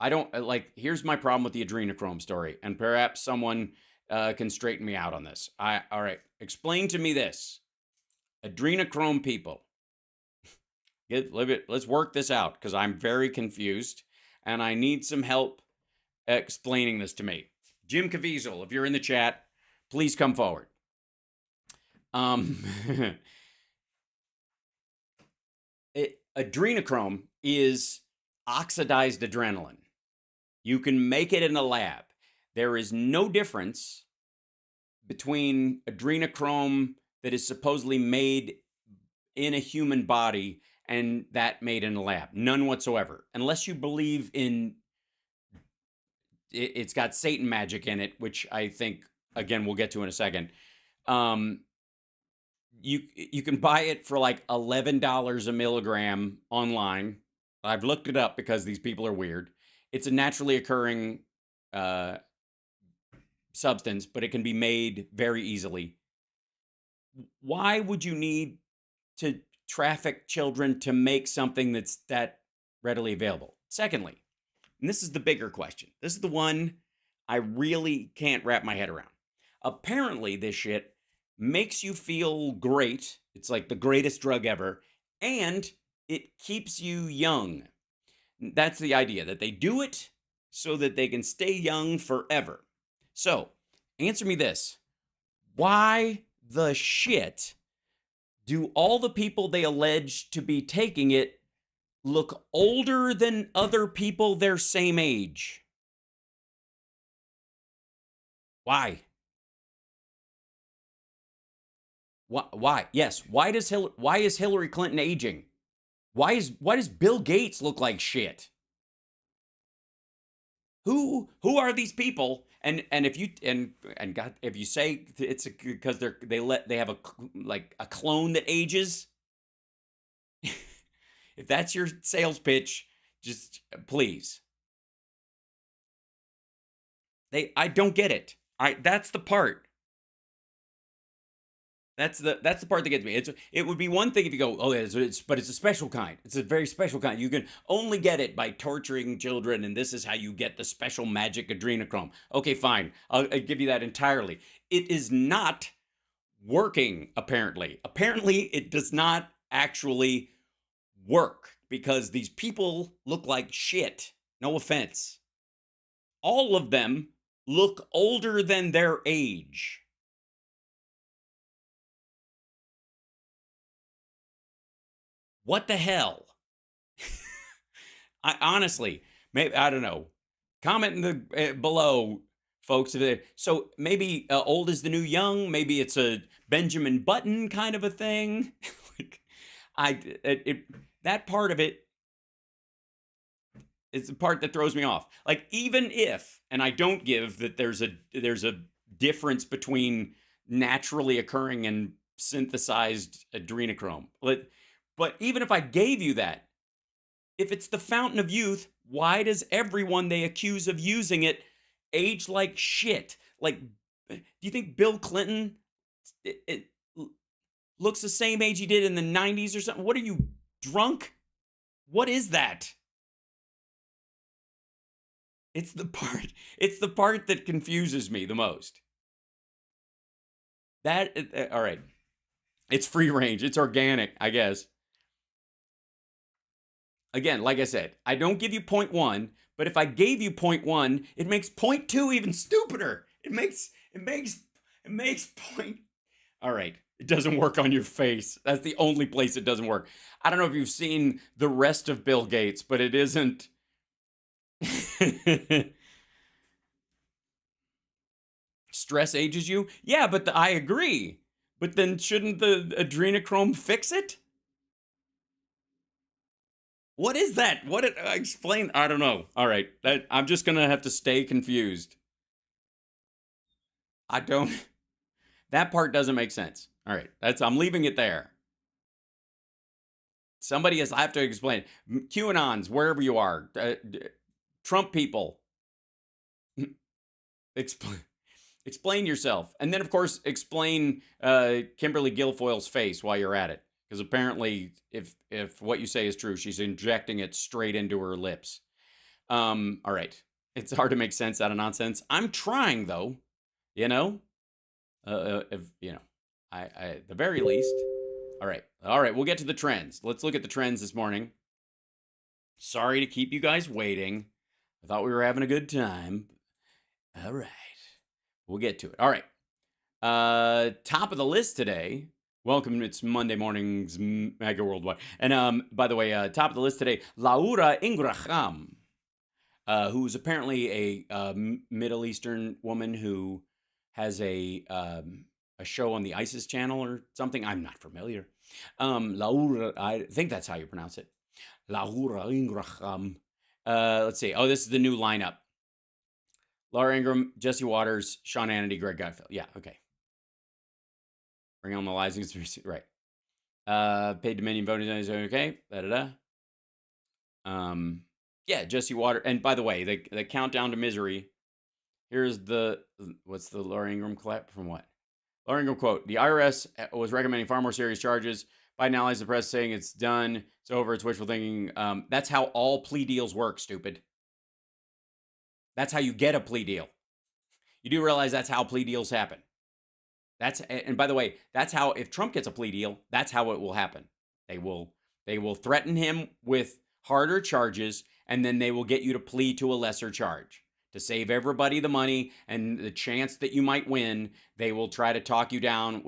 I don't like. Here's my problem with the Adrenochrome story, and perhaps someone can straighten me out on this. All right. Explain to me this. Adrenochrome people. Let's work this out because I'm very confused and I need some help explaining this to me. Jim Caviezel, if you're in the chat, please come forward. Adrenochrome is oxidized adrenaline. You can make it in a lab. There is no difference between adrenochrome that is supposedly made in a human body and that made in a lab. None whatsoever. Unless you believe in it's got Satan magic in it, which I think, again, we'll get to in a second. You can buy it for like $11 a milligram online. I've looked it up because these people are weird. It's a naturally occurring substance, but it can be made very easily. Why would you need to traffic children to make something that's that readily available? Secondly, and this is the bigger question. This is the one I really can't wrap my head around. Apparently, this shit makes you feel great. It's like the greatest drug ever. And it keeps you young. That's the idea, that they do it so that they can stay young forever. So, answer me this. Why the shit do all the people they allege to be taking it look older than other people their same age? Why? Why? Yes. Why is Hillary Clinton aging? Why does Bill Gates look like shit? Who are these people? And if you God, if you say it's because they have a clone that ages, if that's your sales pitch, just please. I don't get it. That's the part. That's the part that gets me. It would be one thing if you go, oh, but it's a special kind. It's a very special kind. You can only get it by torturing children, and this is how you get the special magic adrenochrome. Okay, fine. I'll give you that entirely. It is not working, apparently. Apparently, it does not actually work because these people look like shit. No offense. All of them look older than their age. What the hell? I honestly, maybe I don't know. Comment in the below, folks. So maybe old is the new young. Maybe it's a Benjamin Button kind of a thing. That part of it is the part that throws me off. Like even if, and I don't give that there's a difference between naturally occurring and synthesized adrenochrome. But even if I gave you that, if it's the fountain of youth, why does everyone they accuse of using it age like shit? Like, do you think Bill Clinton it looks the same age he did in the 90s or something? What are you, drunk? What is that? It's the part. It's the part that confuses me the most. That all right. It's free range. It's organic, I guess. Again, like I said, I don't give you point one, but if I gave you point one, it makes point two even stupider. It makes point. All right. It doesn't work on your face. That's the only place it doesn't work. I don't know if you've seen the rest of Bill Gates, but it isn't. Stress ages you? Yeah, but I agree. But then shouldn't the adrenochrome fix it? What is that? What did I explain? I don't know. All right. I'm just going to have to stay confused. I don't. That part doesn't make sense. All right. I'm leaving it there. Somebody has, I have to explain. QAnons, wherever you are, Trump people, explain yourself. And then, of course, explain Kimberly Guilfoyle's face while you're at it. Because apparently, if what you say is true, she's injecting it straight into her lips. All right. It's hard to make sense out of nonsense. I'm trying, though. You know? If, I the very least. All right. We'll get to the trends. Let's look at the trends this morning. Sorry to keep you guys waiting. I thought we were having a good time. All right. We'll get to it. All right. Top of the list today. Welcome. It's Monday morning's Megaworldwide. And by the way, top of the list today, Laura Ingraham, who's apparently a Middle Eastern woman who has a show on the ISIS channel or something. I'm not familiar. Laura, I think that's how you pronounce it. Laura Ingraham. Let's see. Oh, this is the new lineup. Laura Ingraham, Jesse Waters, Sean Hannity, Greg Gutfeld. Yeah, okay. Bring on the lies and conspiracy. Right. Paid Dominion voting. Okay. Yeah, Jesse Waters. And by the way, the countdown to misery. Here's what's the Laura Ingraham clap from what? Laura Ingraham quote: "The IRS was recommending far more serious charges. Biden allies the press saying it's done. It's over. It's wishful thinking. That's how all plea deals work, stupid. That's how you get a plea deal. You do realize that's how plea deals happen. And by the way, that's how, if Trump gets a plea deal, that's how it will happen. They will threaten him with harder charges, and then they will get you to plead to a lesser charge. To save everybody the money and the chance that you might win, they will try to talk you down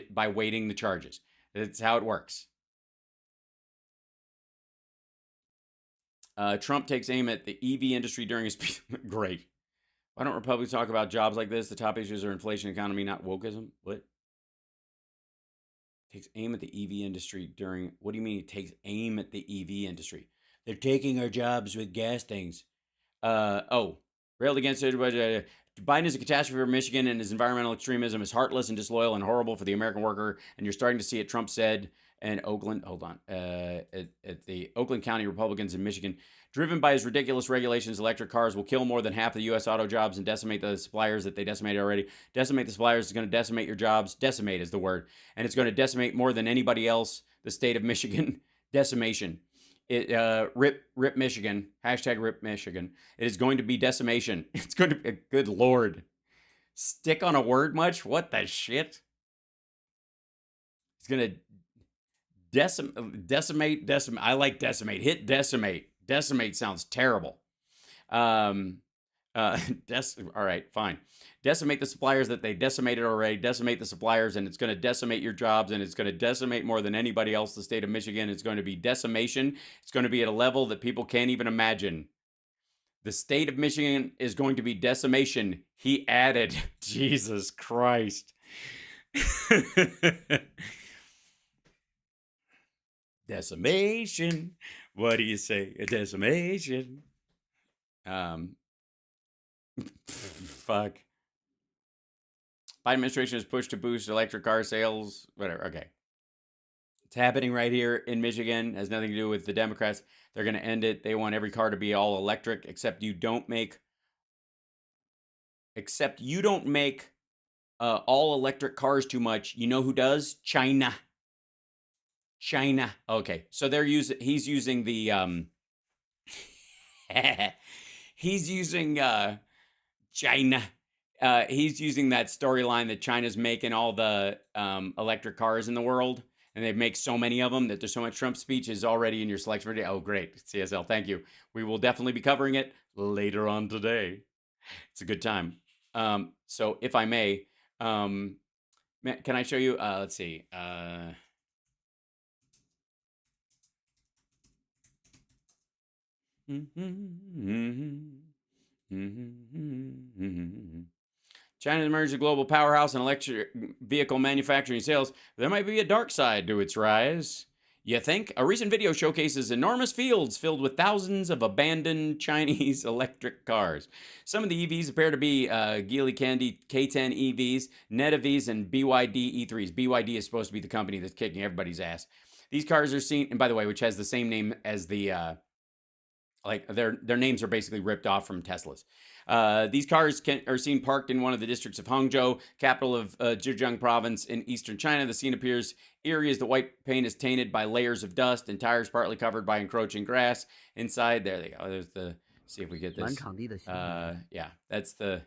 by weighting the charges. That's how it works. Trump takes aim at the EV industry during his speech. Great. Why don't Republicans talk about jobs like this? The top issues are inflation, economy, not wokeism. What? Takes aim at the EV industry during. What do you mean he takes aim at the EV industry? They're taking our jobs with gas things. Railed against it. Biden is a catastrophe for Michigan, and his environmental extremism is heartless and disloyal and horrible for the American worker. And you're starting to see it. Trump said, and Oakland. Hold on. At the Oakland County Republicans in Michigan. Driven by his ridiculous regulations, electric cars will kill more than half the U.S. auto jobs and decimate the suppliers that they decimated already. Decimate the suppliers is going to decimate your jobs. Decimate is the word. And it's going to decimate more than anybody else, the state of Michigan. Decimation. Rip Michigan. Hashtag rip Michigan. It is going to be decimation. It's going to be, good Lord. Stick on a word much? What the shit? It's going to decimate. I like decimate. Hit decimate. Decimate sounds terrible. All right, fine. Decimate the suppliers that they decimated already. Decimate the suppliers, and it's going to decimate your jobs, and it's going to decimate more than anybody else. The state of Michigan. It's going to be decimation. It's going to be at a level that people can't even imagine. The state of Michigan is going to be decimation. He added, Jesus Christ. Decimation. What do you say? A decimation. Fuck. Biden administration has pushed to boost electric car sales. Whatever. Okay. It's happening right here in Michigan. It has nothing to do with the Democrats. They're going to end it. They want every car to be all electric, except you don't make all electric cars too much. You know who does? China. Okay, so he's using the He's using China. He's using that storyline that China's making all the electric cars in the world, and they make so many of them that there's so much Trump speech is already in your selection for today. Oh, great, CSL, thank you. We will definitely be covering it later on today. It's a good time. So if I may, can I show you? Let's see. China emerged as a global powerhouse in electric vehicle manufacturing and sales. There might be a dark side to its rise. You think? A recent video showcases enormous fields filled with thousands of abandoned Chinese electric cars. Some of the EVs appear to be Geely Candy K10 EVs, NetEVs, and BYD E3s. BYD is supposed to be the company that's kicking everybody's ass. These cars are seen, and by the way, which has the same name as the like their names are basically ripped off from Teslas. These cars are seen parked in one of the districts of Hangzhou, capital of Zhejiang province in eastern China. The scene appears eerie as the white paint is tainted by layers of dust and tires partly covered by encroaching grass. Inside, there they go. There's the, see if we get this. Yeah, that's the,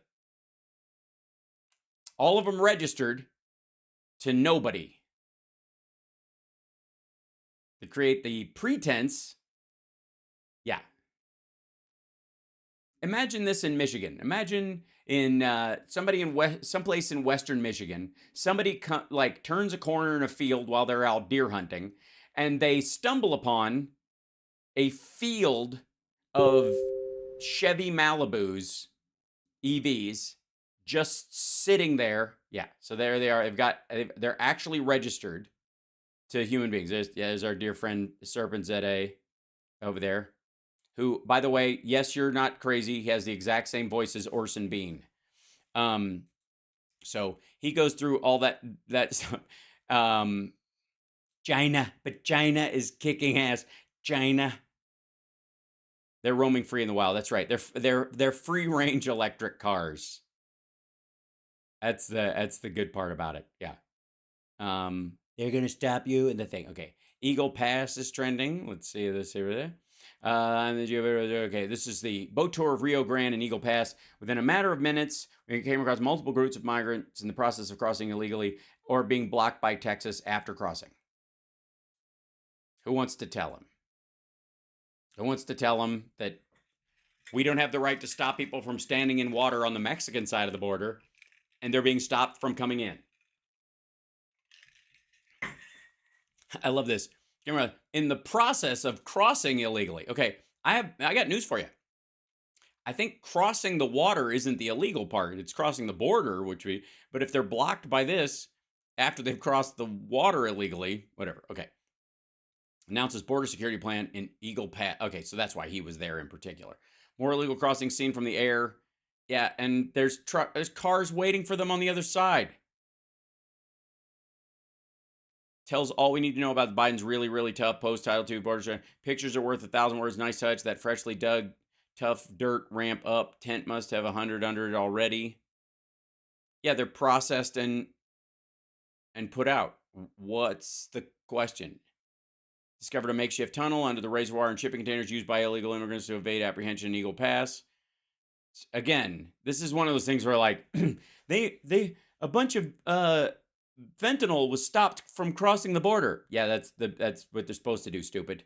all of them registered to nobody to create the pretense. Yeah. Imagine this in Michigan. Imagine in somebody in someplace in western Michigan, somebody like turns a corner in a field while they're out deer hunting, and they stumble upon a field of Chevy Malibus EVs just sitting there. Yeah, so there they are. They're actually registered to human beings. There's our dear friend Serpent ZA over there. Who, by the way, yes, you're not crazy. He has the exact same voice as Orson Bean. So he goes through all that China, but China is kicking ass. China. They're roaming free in the wild. That's right. They're free range electric cars. That's the good part about it. Yeah. They're gonna stop you in the thing. Okay. Eagle Pass is trending. Let's see this over there. Okay, this is the boat tour of Rio Grande and Eagle Pass. Within a matter of minutes, we came across multiple groups of migrants in the process of crossing illegally or being blocked by Texas after crossing. Who wants to tell him? Who wants to tell him that we don't have the right to stop people from standing in water on the Mexican side of the border and they're being stopped from coming in? I love this. In the process of crossing illegally. Okay, I got news for you. I think crossing the water isn't the illegal part. It's crossing the border, but if they're blocked by this after they've crossed the water illegally, whatever. Okay. Announces border security plan in Eagle Pass. Okay, so that's why he was there in particular. More illegal crossings seen from the air. Yeah, and there's cars waiting for them on the other side. Tells all we need to know about Biden's really, really tough post-Title II border. Pictures are worth 1,000 words. Nice touch. That freshly dug, tough dirt ramp up. Tent must have 100 under it already. Yeah, they're processed and put out. What's the question? Discovered a makeshift tunnel under the reservoir and shipping containers used by illegal immigrants to evade apprehension in Eagle Pass. Again, this is one of those things where, like, a bunch of fentanyl was stopped from crossing the border. Yeah, that's what they're supposed to do, stupid.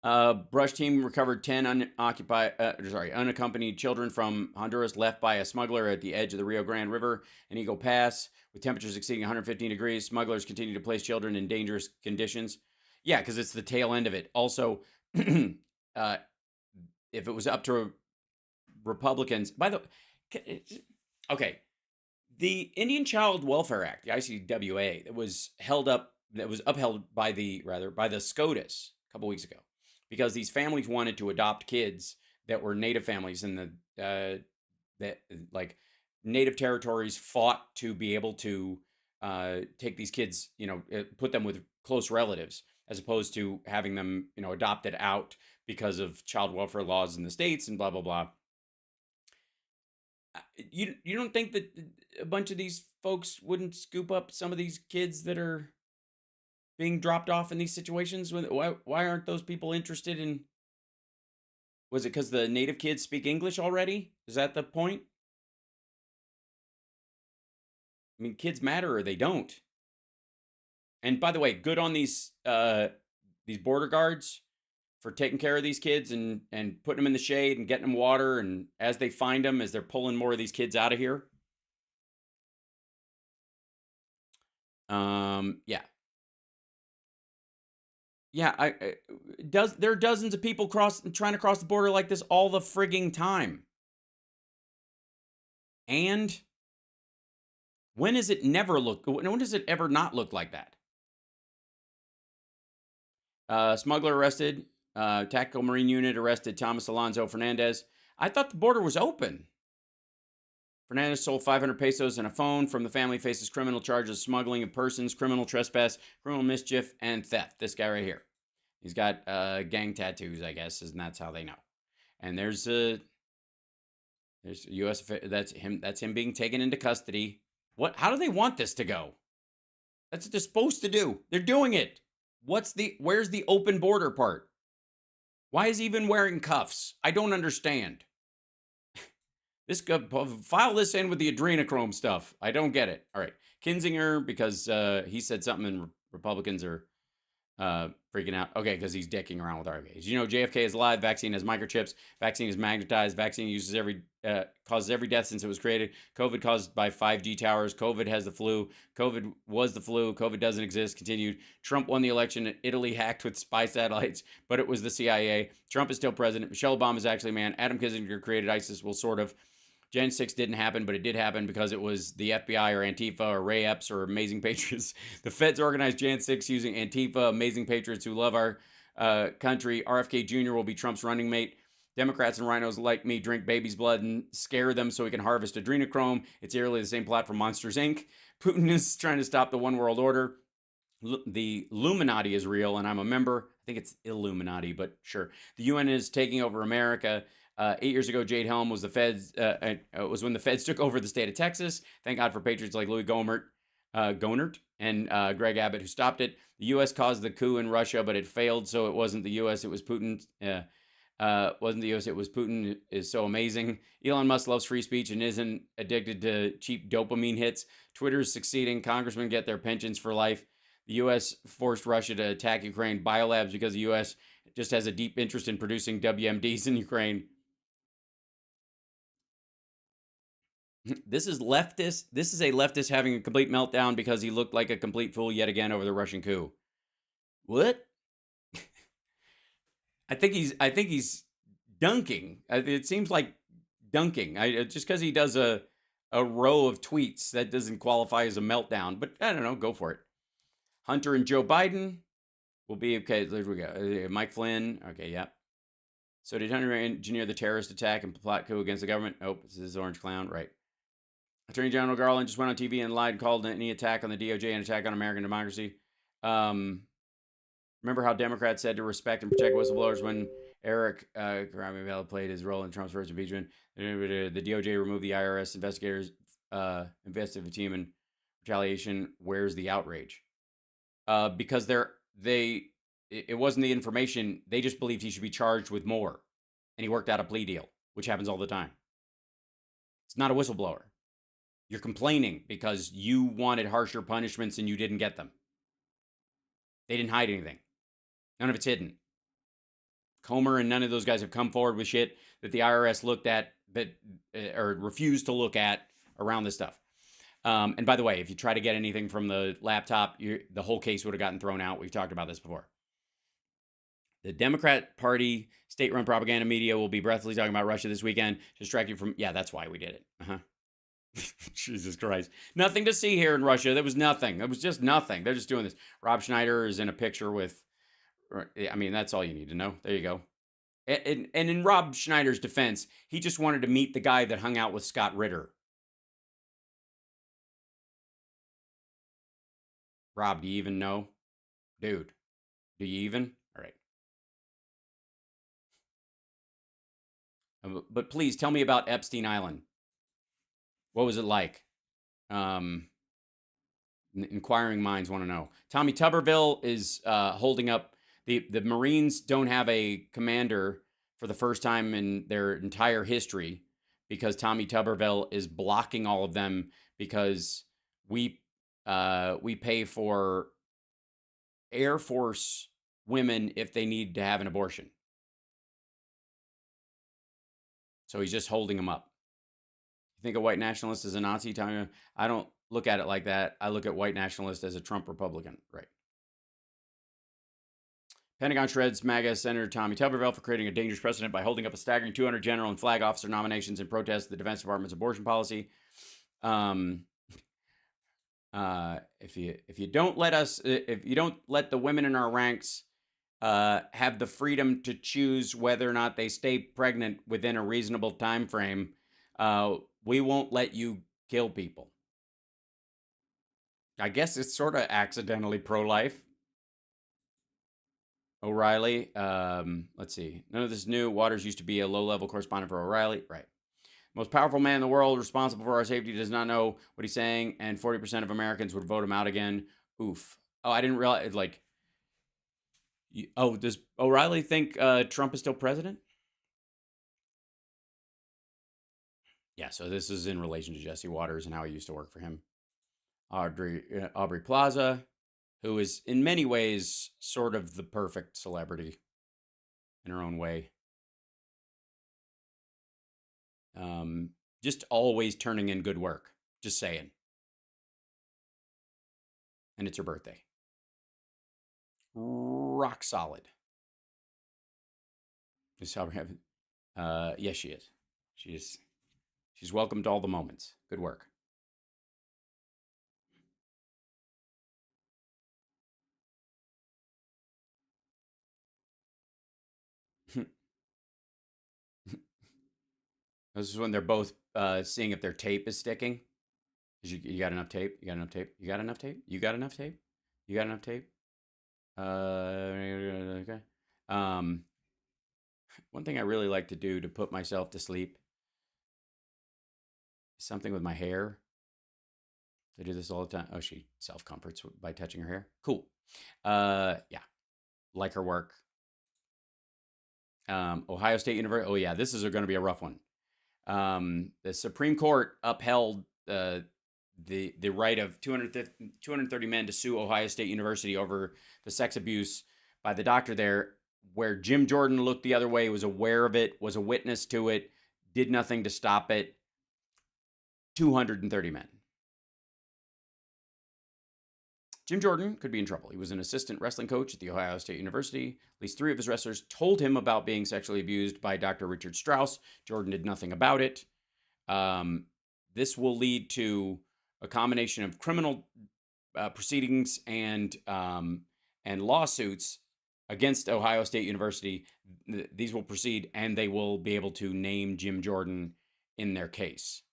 Brush team recovered 10 unaccompanied children from Honduras left by a smuggler at the edge of the Rio Grande River and Eagle Pass. With temperatures exceeding 115 degrees, smugglers continue to place children in dangerous conditions. Yeah, because it's the tail end of it. Also, if it was up to Republicans, okay, the Indian Child Welfare Act, the ICWA, that was upheld by the SCOTUS a couple weeks ago, because these families wanted to adopt kids that were Native families in the Native territories fought to be able to take these kids, put them with close relatives, as opposed to having them, adopted out because of child welfare laws in the states and blah, blah, blah. You don't think that a bunch of these folks wouldn't scoop up some of these kids that are being dropped off in these situations? Why aren't those people interested in Was it because the native kids speak English already? Is that the point? I mean, kids matter or they don't. And by the way, good on these border guards for taking care of these kids and putting them in the shade and getting them water. And as they find them, as they're pulling more of these kids out of here. Yeah. Yeah, there are dozens of people trying to cross the border like this all the frigging time. And when does it ever not look like that? Smuggler arrested. Tactical Marine Unit arrested Thomas Alonso Fernandez. I thought the border was open. Fernandez sold 500 pesos and a phone. From the family faces criminal charges, smuggling of persons, criminal trespass, criminal mischief, and theft. This guy right here. He's got gang tattoos, I guess, and that's how they know. And there's U.S. That's him being taken into custody. What? How do they want this to go? That's what they're supposed to do. They're doing it. Where's the open border part? Why is he even wearing cuffs? I don't understand. File this in with the adrenochrome stuff. I don't get it. All right. Kinzinger, because he said something and Republicans are freaking out. Okay, because he's dicking around with RFK. You know, JFK is alive. Vaccine has microchips. Vaccine is magnetized. Vaccine causes every death since it was created. COVID caused by 5G towers. COVID has the flu. COVID was the flu. COVID doesn't exist. Continued. Trump won the election. Italy hacked with spy satellites, but it was the CIA. Trump is still president. Michelle Obama is actually a man. Adam Kinzinger created ISIS. Well, sort of. Jan 6 didn't happen, but it did happen because it was the FBI or Antifa or Ray Epps or Amazing Patriots. The feds organized Jan 6 using Antifa, Amazing Patriots who love our country. RFK Jr. will be Trump's running mate. Democrats and rhinos like me drink babies' blood and scare them so we can harvest adrenochrome. It's eerily the same plot from Monsters, Inc. Putin is trying to stop the one world order. The Illuminati is real, and I'm a member. I think it's Illuminati, but sure. The UN is taking over America. 8 years ago, Jade Helm was was when the feds took over the state of Texas. Thank God for patriots like Louis Gonert and Greg Abbott who stopped it. The U.S. caused the coup in Russia, but it failed, so it wasn't the U.S., it was Putin. Wasn't the U.S., it was Putin is so amazing. Elon Musk loves free speech and isn't addicted to cheap dopamine hits. Twitter's succeeding. Congressmen get their pensions for life. The U.S. forced Russia to attack Ukraine biolabs because the U.S. just has a deep interest in producing WMDs in Ukraine. This is leftist. This is a leftist having a complete meltdown because he looked like a complete fool yet again over the Russian coup. What? I think he's dunking. It seems like dunking. Just because he does a row of tweets, that doesn't qualify as a meltdown. But I don't know. Go for it. Hunter and Joe Biden will be okay. There we go. Mike Flynn. Okay, yep. So did Hunter engineer the terrorist attack and plot coup against the government? Oh, this is Orange Clown, right? Attorney General Garland just went on TV and lied and called any attack on the DOJ an attack on American democracy. Remember how Democrats said to respect and protect whistleblowers when Eric Garamendi played his role in Trump's first impeachment? The DOJ removed the IRS investigators, investigative team in retaliation. Where's the outrage? Because it wasn't the information. They just believed he should be charged with more. And he worked out a plea deal, which happens all the time. It's not a whistleblower. You're complaining because you wanted harsher punishments and you didn't get them. They didn't hide anything. None of it's hidden. Comer and none of those guys have come forward with shit that the IRS looked at or refused to look at around this stuff. And by the way, if you try to get anything from the laptop, the whole case would have gotten thrown out. We've talked about this before. The Democrat Party state-run propaganda media will be breathlessly talking about Russia this weekend to distract you from... Yeah, that's why we did it. Jesus Christ. Nothing to see here in Russia. There was nothing. There was just nothing. They're just doing this. Rob Schneider is in a picture with... I mean, that's all you need to know. There you go. And in Rob Schneider's defense, he just wanted to meet the guy that hung out with Scott Ritter. Rob, do you even know? Dude, do you even? All right. But please tell me about Epstein Island. What was it like? Inquiring minds want to know. Tommy Tuberville is holding up. The Marines don't have a commander for the first time in their entire history, because Tommy Tuberville is blocking all of them because we pay for Air Force women if they need to have an abortion. So he's just holding them up. You think a white nationalist is a Nazi? Tommy? I don't look at it like that. I look at white nationalist as a Trump Republican. Right. Pentagon shreds MAGA Senator Tommy Tuberville for creating a dangerous precedent by holding up a staggering 200 general and flag officer nominations in protest of the Defense Department's abortion policy. If you don't let the women in our ranks have the freedom to choose whether or not they stay pregnant within a reasonable time frame, we won't let you kill people. I guess it's sort of accidentally pro-life. O'Reilly, let's see. None of this is new. Waters used to be a low-level correspondent for O'Reilly. Right. Most powerful man in the world, responsible for our safety, does not know what he's saying, and 40% of Americans would vote him out again. Oof. Oh, I didn't realize, like, does O'Reilly think Trump is still president? Yeah, so this is in relation to Jesse Waters and how he used to work for him. Aubrey Plaza, who is in many ways sort of the perfect celebrity in her own way. Just always turning in good work. Just saying. And it's her birthday. Rock solid. Yes, she is. She's welcome to all the moments. Good work. This is when they're both seeing if their tape is sticking. You got enough tape? You got enough tape? You got enough tape? You got enough tape? You got enough tape? Okay. One thing I really like to do to put myself to sleep is something with my hair. I do this all the time. Oh, she self-comforts by touching her hair. Cool. Yeah. Like her work. Ohio State University. Oh, yeah. This is going to be a rough one. The Supreme Court upheld the right of 230 men to sue Ohio State University over the sex abuse by the doctor there, where Jim Jordan looked the other way, was aware of it, was a witness to it, did nothing to stop it. 230 men. Jim Jordan could be in trouble. He was an assistant wrestling coach at the Ohio State University. At least 3 of his wrestlers told him about being sexually abused by Dr. Richard Strauss. Jordan did nothing about it. This will lead to a combination of criminal proceedings and lawsuits against Ohio State University. These will proceed, and they will be able to name Jim Jordan in their case.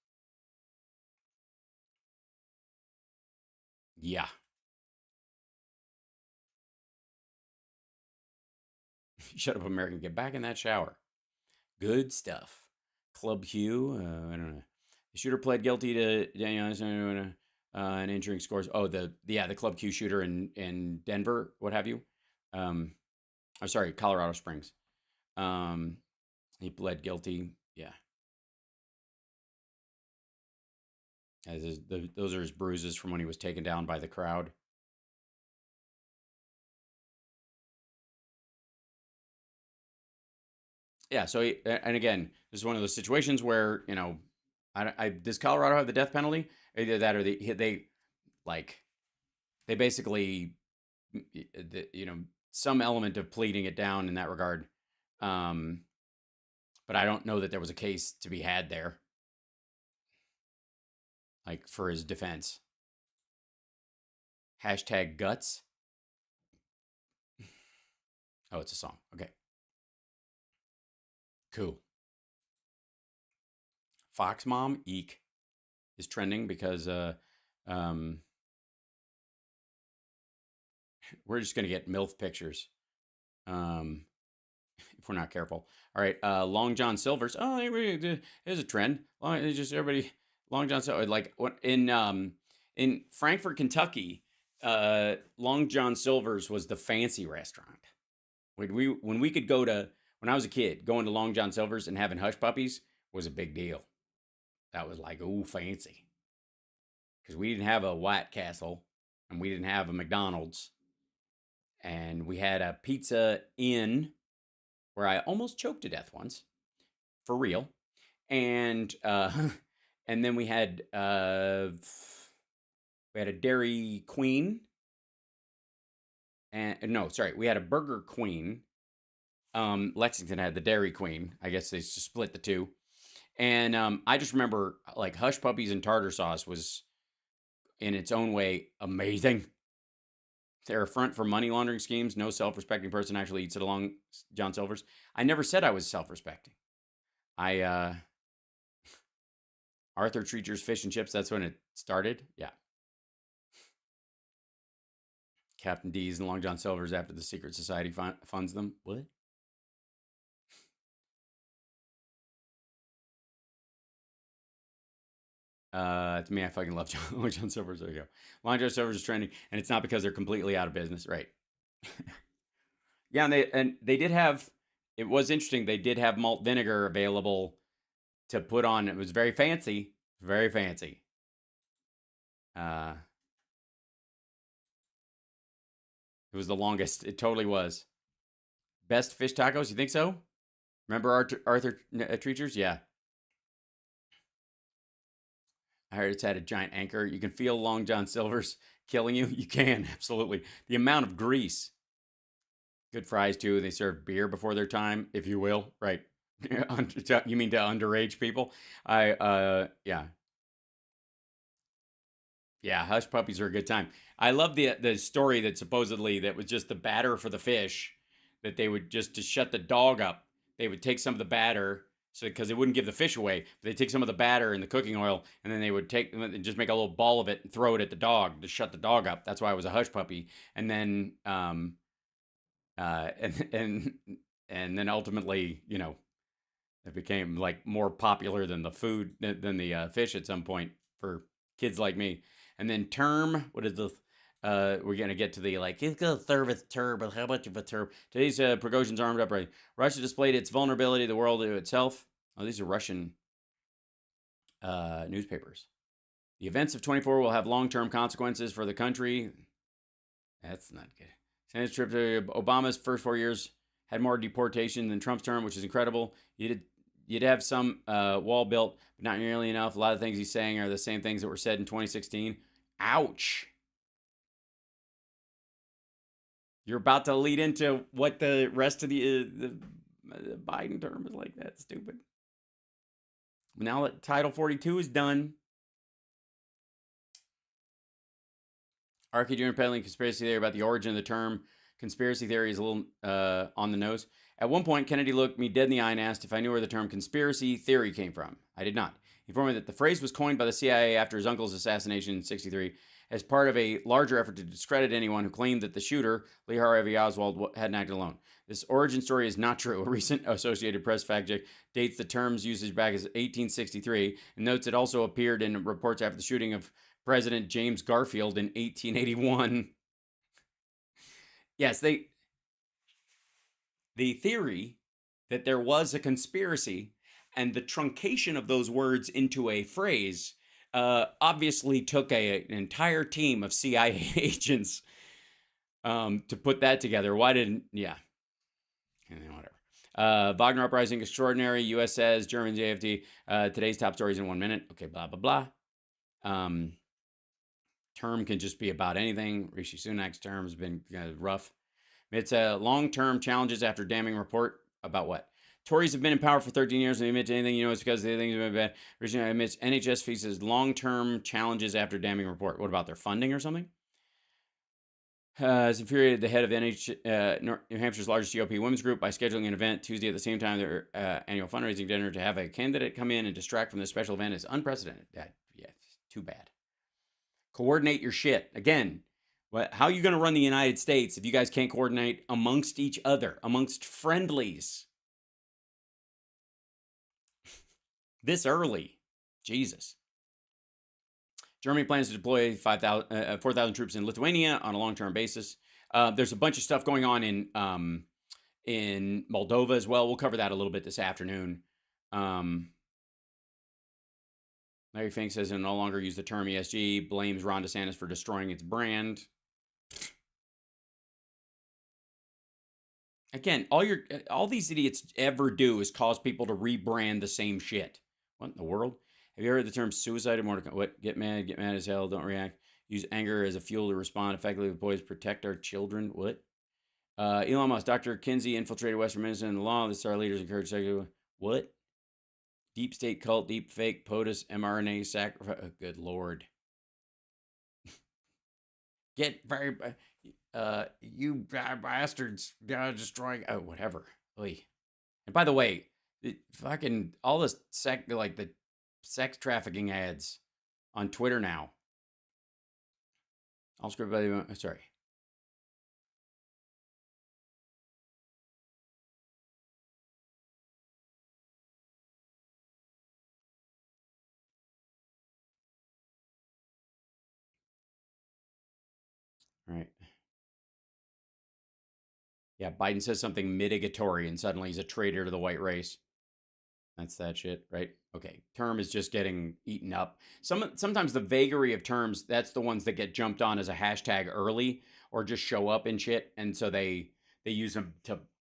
Yeah. Shut up, American. Get back in that shower. Good stuff. Club Q. I don't know. The shooter pled guilty to and injuring scores. Oh, the Club Q shooter in Denver, what have you. I'm sorry, Colorado Springs. He pled guilty. Yeah. Those are his bruises from when he was taken down by the crowd. Yeah. So, and again, this is one of those situations where, does Colorado have the death penalty? Either that or they basically, some element of pleading it down in that regard. But I don't know that there was a case to be had there, like, for his defense. #guts. Oh, it's a song. Okay. Cool. Fox Mom, eek, is trending because we're just going to get MILF pictures if we're not careful. All right, Long John Silver's. Oh, here's a trend. Long John Silver, like in Frankfort, Kentucky, Long John Silver's was the fancy restaurant. When we could go to when I was a kid, going to Long John Silver's and having hush puppies was a big deal. That was like, ooh, fancy. Because we didn't have a White Castle and we didn't have a McDonald's. And we had a Pizza Inn where I almost choked to death once, for real. And and then we had a Dairy Queen. And no, sorry, we had a Burger Queen. Lexington had the Dairy Queen. I guess they just split the two. And I just remember like hush puppies and tartar sauce was in its own way amazing. They're a front for money laundering schemes. No self-respecting person actually eats it along John Silver's. I never said I was self-respecting. Arthur Treacher's Fish and Chips, that's when it started. Yeah. Captain D's and Long John Silver's after the secret society funds them. What? To me, I fucking love Long John Silver's. There you go. Long John Silver's is trending, and it's not because they're completely out of business, right? Yeah, and they did have. It was interesting. They did have malt vinegar available to put on. It was very fancy, very fancy. It was the longest. It totally was. Best fish tacos. You think so? Remember Arthur Treacher's? Yeah. I heard it's had a giant anchor. You can feel Long John Silver's killing you. You can, absolutely. The amount of grease. Good fries, too. They serve beer before their time, if you will. Right. You mean to underage people? Yeah. Yeah, hush puppies are a good time. I love the story that supposedly that was just the batter for the fish that they would just to shut the dog up. They would take some of the batter so because they wouldn't give the fish away. They take some of the batter and the cooking oil, and then they would take and just make a little ball of it and throw it at the dog to shut the dog up. That's why it was a hush puppy. And then and then ultimately, it became like more popular than the food than the fish at some point for kids like me. And then term, what is the we're gonna get to the like it's gonna serve as term, but how much of a term? Today's Prigozhin's armed uprising. Russia displayed its vulnerability to the world to itself. Oh, these are Russian newspapers. The events of 24 will have long-term consequences for the country. That's not good. Senator's trip to Obama's first 4 years had more deportation than Trump's term, which is incredible. You'd have some wall built, but not nearly enough. A lot of things he's saying are the same things that were said in 2016. Ouch. You're about to lead into what the rest of the Biden term is like. That's stupid. Now that Title 42 is done. Archie Jr. peddling conspiracy theory about the origin of the term. Conspiracy theory is a little on the nose. At one point, Kennedy looked me dead in the eye and asked if I knew where the term conspiracy theory came from. I did not. He informed me that the phrase was coined by the CIA after his uncle's assassination in '63 as part of a larger effort to discredit anyone who claimed that the shooter, Lee Harvey Oswald, hadn't acted alone. This origin story is not true. A recent Associated Press fact check dates the term's usage back as 1863 and notes it also appeared in reports after the shooting of President James Garfield in 1881. Yes, the theory that there was a conspiracy and the truncation of those words into a phrase obviously took an entire team of CIA agents to put that together. Why didn't, yeah. Whatever. Wagner uprising extraordinary. U.S. says Germans AFD. Today's top stories in 1 minute. Okay, blah, blah, blah. Term can just be about anything. Rishi Sunak's term has been rough. It's long-term challenges after damning report about what? Tories have been in power for 13 years and they admit to anything, it's because the things have been bad. Rishi admits NHS faces long-term challenges after damning report. What about their funding or something? Has infuriated the head of New Hampshire's largest GOP women's group by scheduling an event Tuesday at the same time their annual fundraising dinner. To have a candidate come in and distract from this special event is unprecedented. Yeah, too bad. Coordinate your shit. Again, how are you going to run the United States if you guys can't coordinate amongst each other, amongst friendlies? This early. Jesus. Germany plans to deploy 4,000 troops in Lithuania on a long-term basis. There's a bunch of stuff going on in Moldova as well. We'll cover that a little bit this afternoon. Larry Fink says he'll no longer use the term ESG, blames Ron DeSantis for destroying its brand. Again, all these idiots ever do is cause people to rebrand the same shit. What in the world? Have you heard the term suicide or more? What? Get mad as hell, don't react. Use anger as a fuel to respond effectively with boys, protect our children. What? Elon Musk, Dr. Kinsey infiltrated Western medicine and the law. The star leaders encourage secular. What? Deep state cult, deep fake, POTUS, mRNA sacrifice. Oh, good Lord. Get very, you bastards, destroying. Oh, whatever. Oy. And by the way, fucking all this the sex trafficking ads on Twitter now. I'll script by the sorry. All right. Yeah, Biden says something mitigatory and suddenly he's a traitor to the white race. That's that shit, right? Okay. Term is just getting eaten up. Sometimes the vagary of terms, that's the ones that get jumped on as a hashtag early or just show up in shit. And so they use them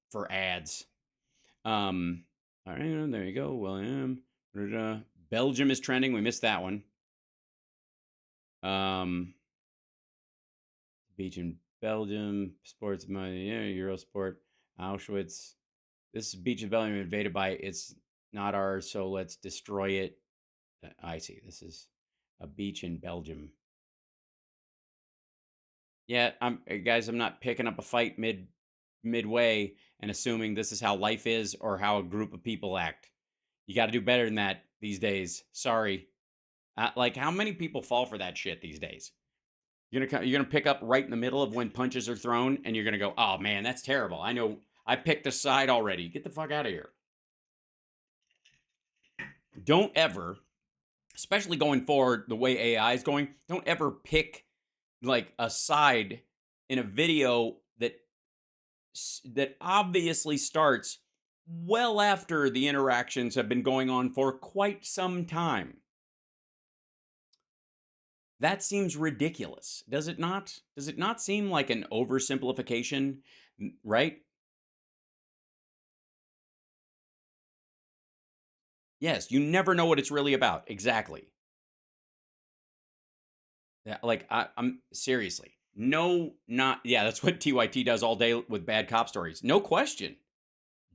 for ads. All right, there you go. William. Belgium is trending. We missed that one. Beach in Belgium, sports money, Eurosport, Auschwitz. This beach in Belgium invaded by it's not ours, so let's destroy it. I see. This is a beach in Belgium. Yeah, I'm not picking up a fight midway and assuming this is how life is or how a group of people act. You got to do better than that these days. Sorry. Like how many people fall for that shit these days? You're gonna pick up right in the middle of when punches are thrown, and you're gonna go, "Oh man, that's terrible. I know I picked a side already. Get the fuck out of here." Don't ever, especially going forward the way AI is going, don't ever pick like a side in a video that obviously starts well after the interactions have been going on for quite some time. That seems ridiculous, does it not? Does it not seem like an oversimplification, right? Yes, you never know what it's really about. Exactly. Yeah, like I'm seriously. No, not yeah, that's what TYT does all day with bad cop stories. No question.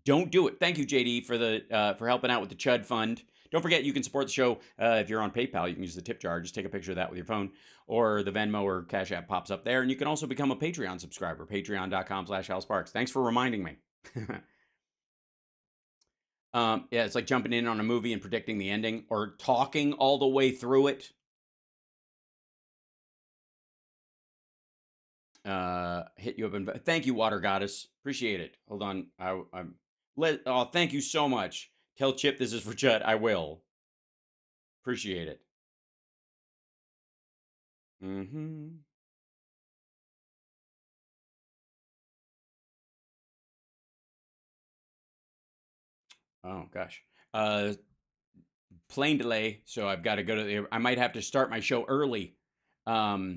Don't do it. Thank you, JD, for helping out with the Chud Fund. Don't forget, you can support the show if you're on PayPal. You can use the tip jar. Just take a picture of that with your phone, or the Venmo or Cash App pops up there. And you can also become a Patreon subscriber. Patreon.com/HalSparks. Thanks for reminding me. Yeah, it's like jumping in on a movie and predicting the ending, or talking all the way through it. Hit you up and thank you, Water Goddess. Appreciate it. Hold on, oh, thank you so much. Tell Chip this is for Chud. I will. Appreciate it. Oh gosh. Plane delay, so I've got to go to the. I might have to start my show early, so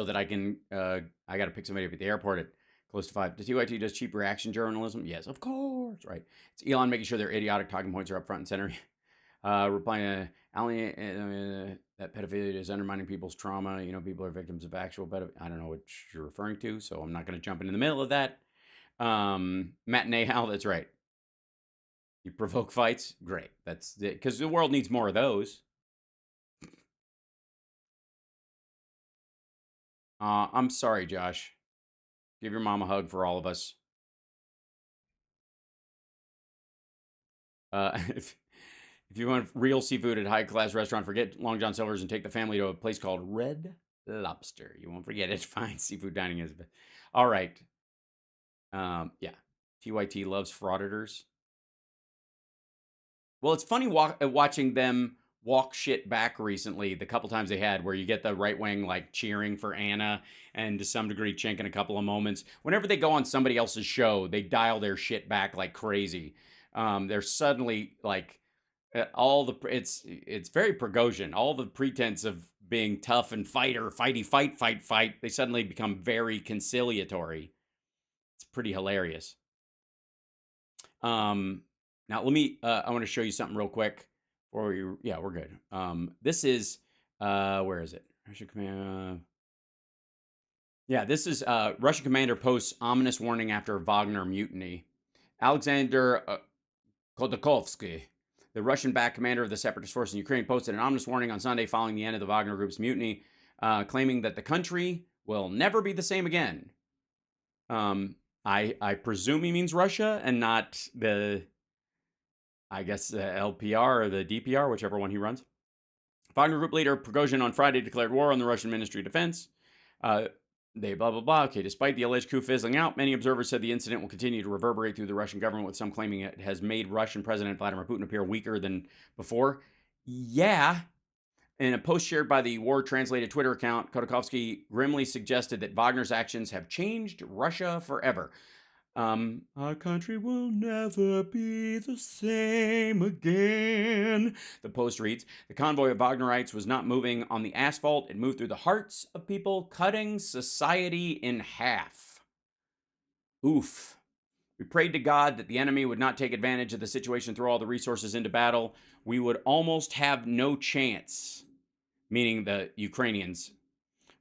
that I can. I got to pick somebody up at the airport at close to 5. Does TYT does cheap reaction journalism? Yes, of course. Right. It's Elon making sure their idiotic talking points are up front and center. Replying to Alan, that pedophilia is undermining people's trauma. You know, people are victims of actual pedophilia. I don't know what you're referring to, so I'm not going to jump in the middle of that. Matinee Hal, that's right. You provoke fights? Great. That's because the world needs more of those. I'm sorry, Josh. Give your mom a hug for all of us. If you want real seafood at high class restaurant, forget Long John Silver's and take the family to a place called Red Lobster. You won't forget it. Fine seafood dining is. All right. Yeah. TYT loves frauditors. Well, it's funny watching them walk shit back recently, the couple times they had, where you get the right wing like cheering for Anna and to some degree chinking a couple of moments. Whenever they go on somebody else's show, they dial their shit back like crazy. They're suddenly like all the it's very Prigozhin. All the pretense of being tough and fight. They suddenly become very conciliatory. It's pretty hilarious. Now let me. I want to show you something real quick. Or yeah, we're good. This is where is it? Russian command. Yeah, this is Russian commander posts ominous warning after Wagner mutiny. Alexander Khodakovsky, the Russian-backed commander of the separatist force in Ukraine, posted an ominous warning on Sunday following the end of the Wagner group's mutiny, claiming that the country will never be the same again. I presume he means Russia and not the, I guess, the LPR or the DPR, whichever one he runs. Wagner Group leader Prigozhin on Friday declared war on the Russian Ministry of Defense. They blah, blah, blah. Okay, despite the alleged coup fizzling out, many observers said the incident will continue to reverberate through the Russian government, with some claiming it has made Russian President Vladimir Putin appear weaker than before. Yeah. In a post shared by the war-translated Twitter account, Khodakovsky grimly suggested that Wagner's actions have changed Russia forever. Our country will never be the same again. The post reads, the convoy of Wagnerites was not moving on the asphalt. It moved through the hearts of people, cutting society in half. Oof. We prayed to God that the enemy would not take advantage of the situation, throw all the resources into battle. We would almost have no chance, meaning the Ukrainians.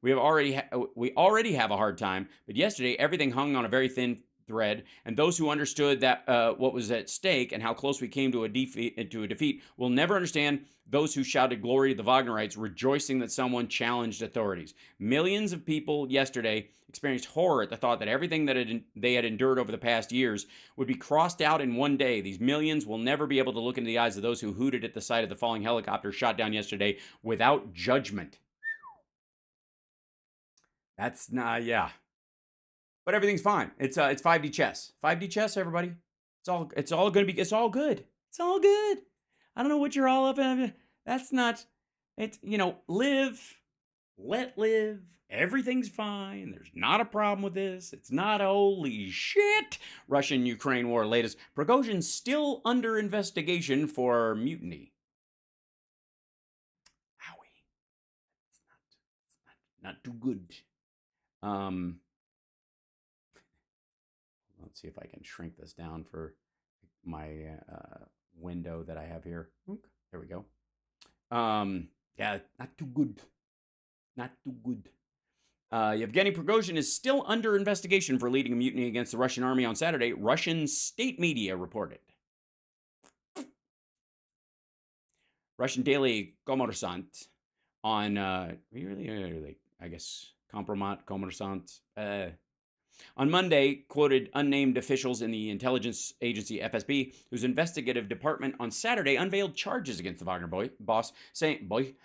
We already have a hard time, but yesterday everything hung on a very thin thread, and those who understood that what was at stake and how close we came to a defeat will never understand those who shouted glory to the Wagnerites, rejoicing that someone challenged authorities. Millions of people yesterday experienced horror at the thought that everything that they had endured over the past years would be crossed out in one day. These millions will never be able to look into the eyes of those who hooted at the sight of the falling helicopter shot down yesterday without judgment. That's not, yeah. But everything's fine. It's 5D chess. 5D chess, everybody. It's all gonna be. It's all good. It's all good. I don't know what you're all up in. That's not. It's live, let live. Everything's fine. There's not a problem with this. It's not holy shit. Russian-Ukraine war latest. Prigozhin still under investigation for mutiny. Owie. It's not too good. Let's see if I can shrink this down for my window that I have here. There we go. Yeah, not too good. Not too good. Yevgeny Prigozhin is still under investigation for leading a mutiny against the Russian army on Saturday, Russian state media reported. Russian daily Kommersant on, I guess, Kommersant, on Monday, quoted unnamed officials in the intelligence agency FSB, whose investigative department on Saturday unveiled charges against the Wagner boss, saying the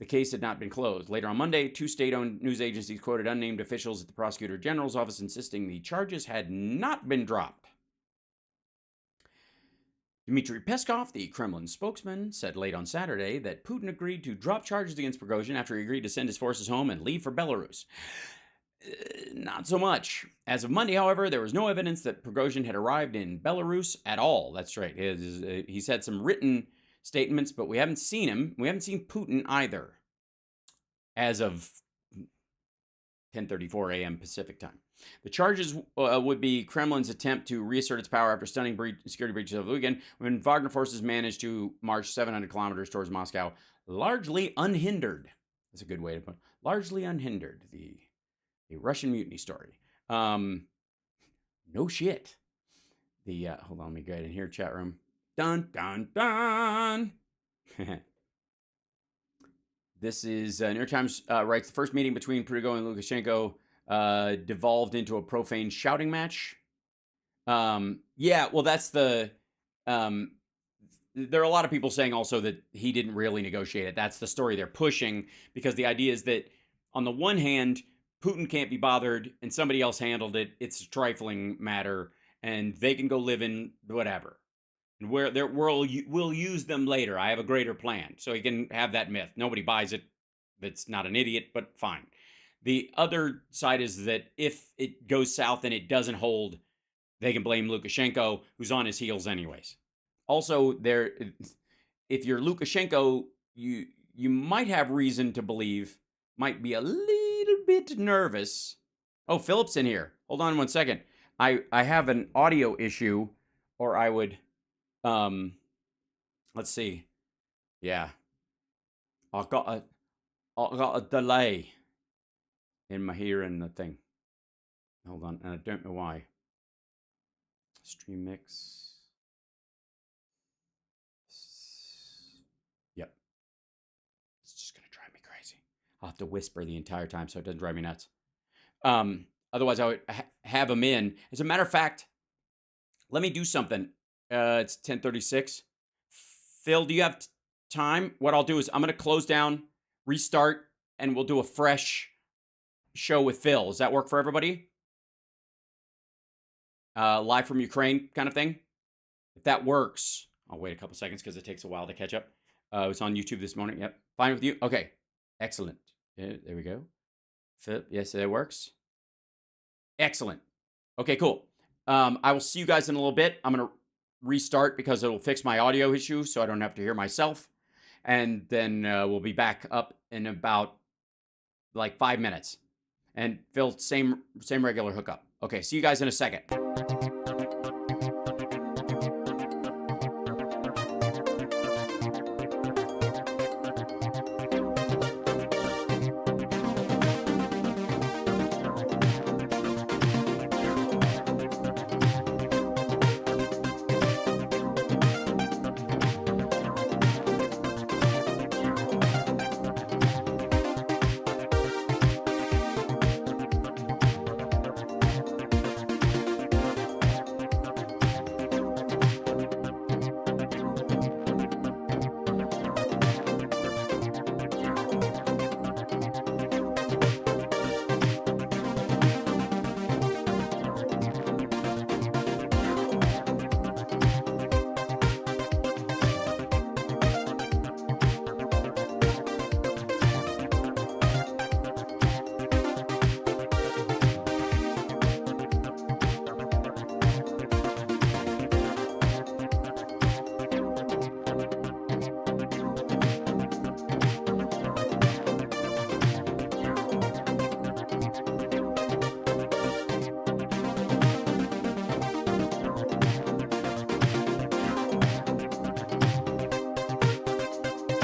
case had not been closed. Later on Monday, two state-owned news agencies quoted unnamed officials at the Prosecutor General's office, insisting the charges had not been dropped. Dmitry Peskov, the Kremlin spokesman, said late on Saturday that Putin agreed to drop charges against Prigozhin after he agreed to send his forces home and leave for Belarus. Not so much. As of Monday, however, there was no evidence that Prigozhin had arrived in Belarus at all. That's right. He's had some written statements, but we haven't seen him. We haven't seen Putin either as of 10:34 a.m. Pacific time. The charges would be Kremlin's attempt to reassert its power after stunning security breaches over the weekend, when Wagner forces managed to march 700 kilometers towards Moscow, largely unhindered. That's a good way to put it. Largely unhindered. The Russian mutiny story. No shit. Hold on, let me go ahead and hear chat room. Dun, dun, dun. This is New York Times writes, the first meeting between Prigozhin and Lukashenko devolved into a profane shouting match. Yeah, well, that's the... there are a lot of people saying also that he didn't really negotiate it. That's the story they're pushing, because the idea is that on the one hand, Putin can't be bothered and somebody else handled it. It's a trifling matter and they can go live in whatever. And where there we'll use them later. I have a greater plan. So you can have that myth. Nobody buys it. That's not an idiot, but fine. The other side is that if it goes south and it doesn't hold, they can blame Lukashenko, who's on his heels anyways. Also, if you're Lukashenko, you might have reason to believe, might be a little bit nervous. Oh, Philip's in here. Hold on one second. I have an audio issue, or I would, let's see. Yeah. I got a delay in my hearing the thing. Hold on, and I don't know why. Stream mix. Yep. It's just gonna drive me crazy. I'll have to whisper the entire time so it doesn't drive me nuts. Otherwise, I would have them in. As a matter of fact, let me do something. It's 10:36. Phil, do you have time? What I'll do is I'm gonna close down, restart, and we'll do a fresh show with Phil. Does that work for everybody? Live from Ukraine kind of thing. If that works, I'll wait a couple seconds because it takes a while to catch up. It was on YouTube this morning. Yep. Fine with you? Okay. Excellent. Yeah, there we go. Phil, yes, that works. Excellent. Okay, cool. I will see you guys in a little bit. I'm going to restart because it'll fix my audio issue so I don't have to hear myself. And then we'll be back up in about like 5 minutes. And Phil, same regular hookup. Okay, see you guys in a second.